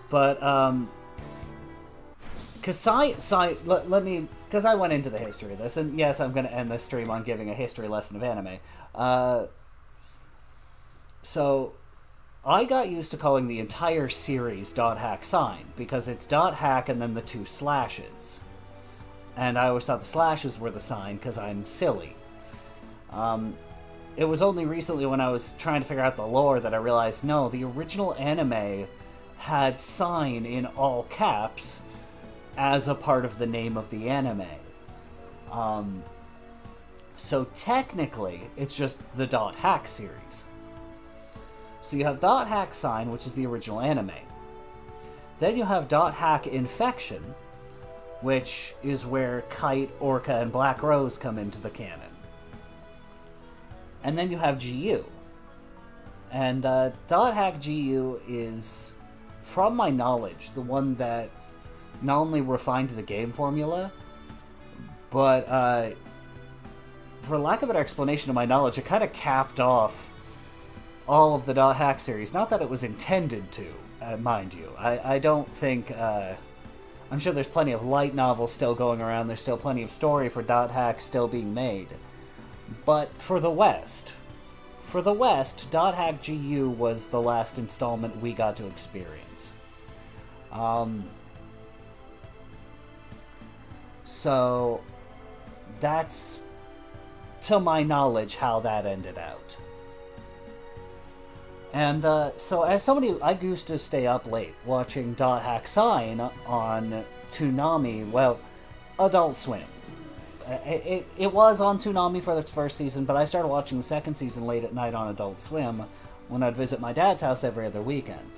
But because let me, because I went into the history of this, and yes, I'm going to end this stream on giving a history lesson of anime. So I got used to calling the entire series Dot Hack Sign because it's Dot Hack and then the 2 slashes, and I always thought the slashes were the sign because I'm silly. It was only recently when I was trying to figure out the lore that I realized, no, the original anime had sign in all caps as a part of the name of the anime. So technically, it's just the Dot Hack series. So you have Dot Hack Sign, which is the original anime. Then you have Dot Hack Infection, which is where Kite, Orca, and Black Rose come into the canon. And then you have GU. And Dot Hack GU is, from my knowledge, the one that not only refined the game formula, but for lack of a better explanation of my knowledge, it kind of capped off all of the Dot Hack series. Not that it was intended to, mind you. I don't think... I'm sure there's plenty of light novels still going around. There's still plenty of story for Dot Hack still being made. But for the West, Dot Hack GU was the last installment we got to experience. So that's, to my knowledge, how that ended out. And so as somebody, I used to stay up late watching Dot Hack Sign on Toonami, well, Adult Swim. It was on Toonami for its first season, but I started watching the second season late at night on Adult Swim when I'd visit my dad's house every other weekend.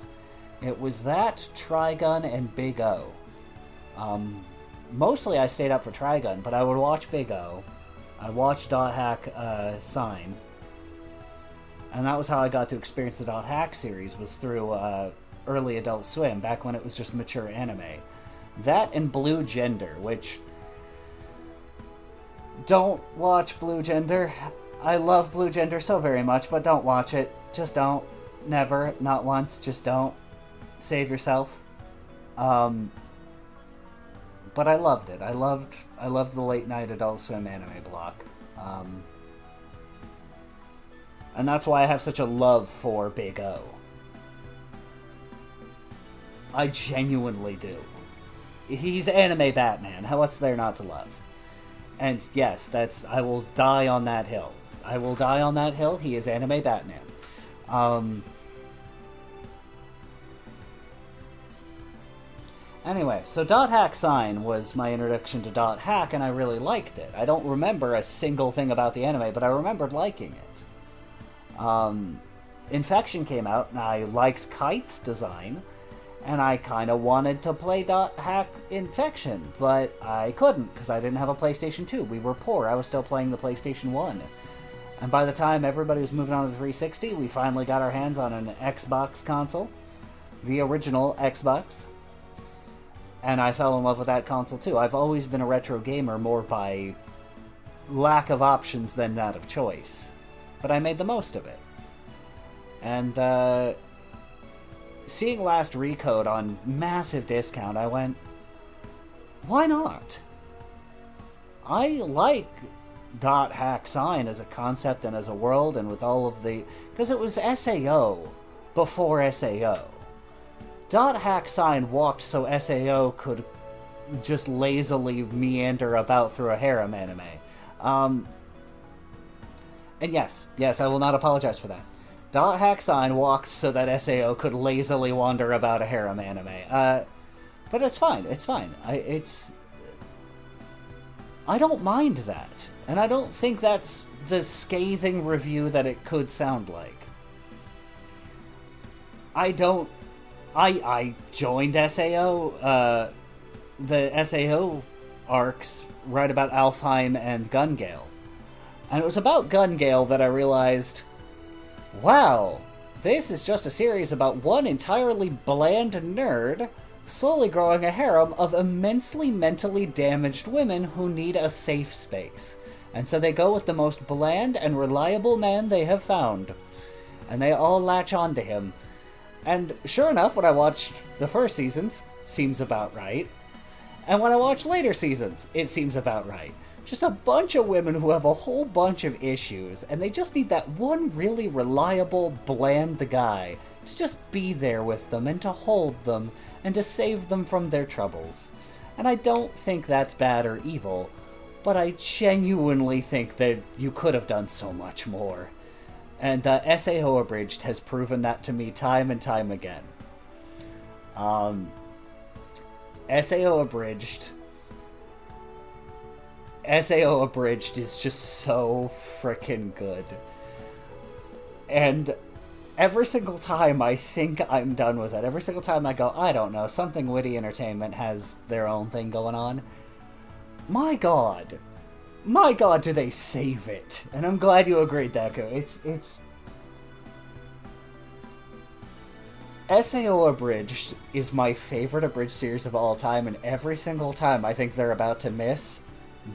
It was that, Trigun, and Big O. Mostly I stayed up for Trigun, but I would watch Big O. I watched Dot Hack Sign. And that was how I got to experience the Dot Hack series, was through early Adult Swim, back when it was just mature anime. That and Blue Gender, which... Don't watch Blue Gender. I love Blue Gender so very much, but don't watch it. Just don't. Never. Not once. Just don't. Save yourself. But I loved it. I loved the late night Adult Swim anime block. And that's why I have such a love for Big O. I genuinely do. He's anime Batman. What's there not to love? And yes, I will die on that hill. I will die on that hill. He is anime Batman. Anyway, so Dot Hack Sign was my introduction to Dot Hack, and I really liked it. I don't remember a single thing about the anime, but I remembered liking it. Infection came out, and I liked Kite's design, and I kind of wanted to play Dot Hack Infection, but I couldn't, because I didn't have a PlayStation 2. We were poor. I was still playing the PlayStation 1. And by the time everybody was moving on to the 360, we finally got our hands on an Xbox console. The original Xbox. And I fell in love with that console, too. I've always been a retro gamer more by lack of options than that of choice. But I made the most of it. And, seeing Last Recode on massive discount, I went, why not? I like Dot Hack Sign as a concept and as a world, and with all of the... Because it was SAO before SAO. Dot Hack Sign walked so SAO could just lazily meander about through a harem anime. And yes, I will not apologize for that. Dot Hack Sign walked so that SAO could lazily wander about a harem anime. But it's fine. I don't mind that. And I don't think that's the scathing review that it could sound like. I joined SAO, the SAO arcs right about Alfheim and Gungale. And it was about Gungale that I realized, wow, this is just a series about one entirely bland nerd slowly growing a harem of immensely mentally damaged women who need a safe space. And so they go with the most bland and reliable man they have found. And they all latch onto him. And sure enough, when I watched the first seasons, seems about right. And when I watch later seasons, it seems about right. Just a bunch of women who have a whole bunch of issues, and they just need that one really reliable, bland guy to just be there with them, and to hold them, and to save them from their troubles. And I don't think that's bad or evil, but I genuinely think that you could have done so much more. And SAO Abridged has proven that to me time and time again. SAO Abridged is just so frickin' good. And every single time I think I'm done with it, every single time I go, I don't know, Something Witty Entertainment has their own thing going on. My god, do they save it. And I'm glad you agreed, Deku. It's... SAO Abridged is my favorite Abridged series of all time, and every single time I think they're about to miss,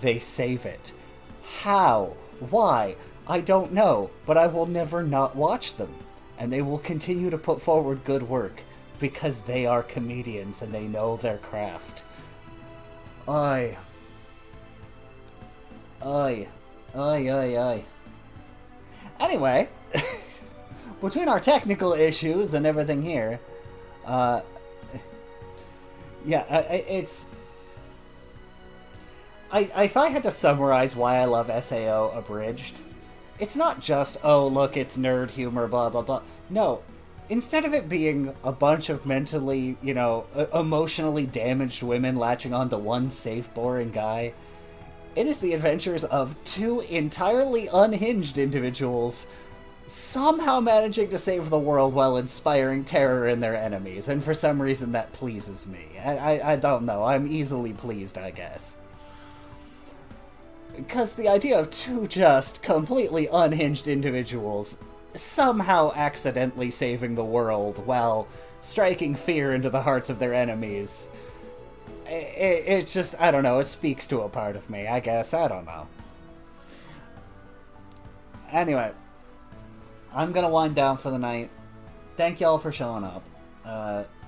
they save it. How? Why? I don't know, but I will never not watch them. and they will continue to put forward good work because they are comedians and they know their craft. Oy. Oy. Oy, oy, oy. Anyway, between our technical issues and everything here, it's... if I had to summarize why I love SAO Abridged, it's not just, oh, look, it's nerd humor, blah, blah, blah. No. Instead of it being a bunch of mentally, emotionally damaged women latching onto one safe, boring guy, it is the adventures of two entirely unhinged individuals somehow managing to save the world while inspiring terror in their enemies, and for some reason that pleases me. I don't know, I'm easily pleased, I guess. Because the idea of two just completely unhinged individuals somehow accidentally saving the world while striking fear into the hearts of their enemies, it's just, I don't know, it speaks to a part of me, I guess, I don't know. Anyway, I'm gonna wind down for the night. Thank y'all for showing up.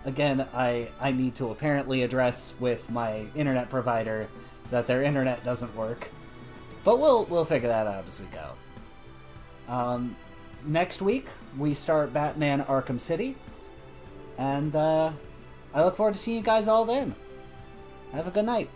Again, I need to apparently address with my internet provider that their internet doesn't work. But we'll figure that out as we go. Next week, we start Batman Arkham City. And I look forward to seeing you guys all then. Have a good night.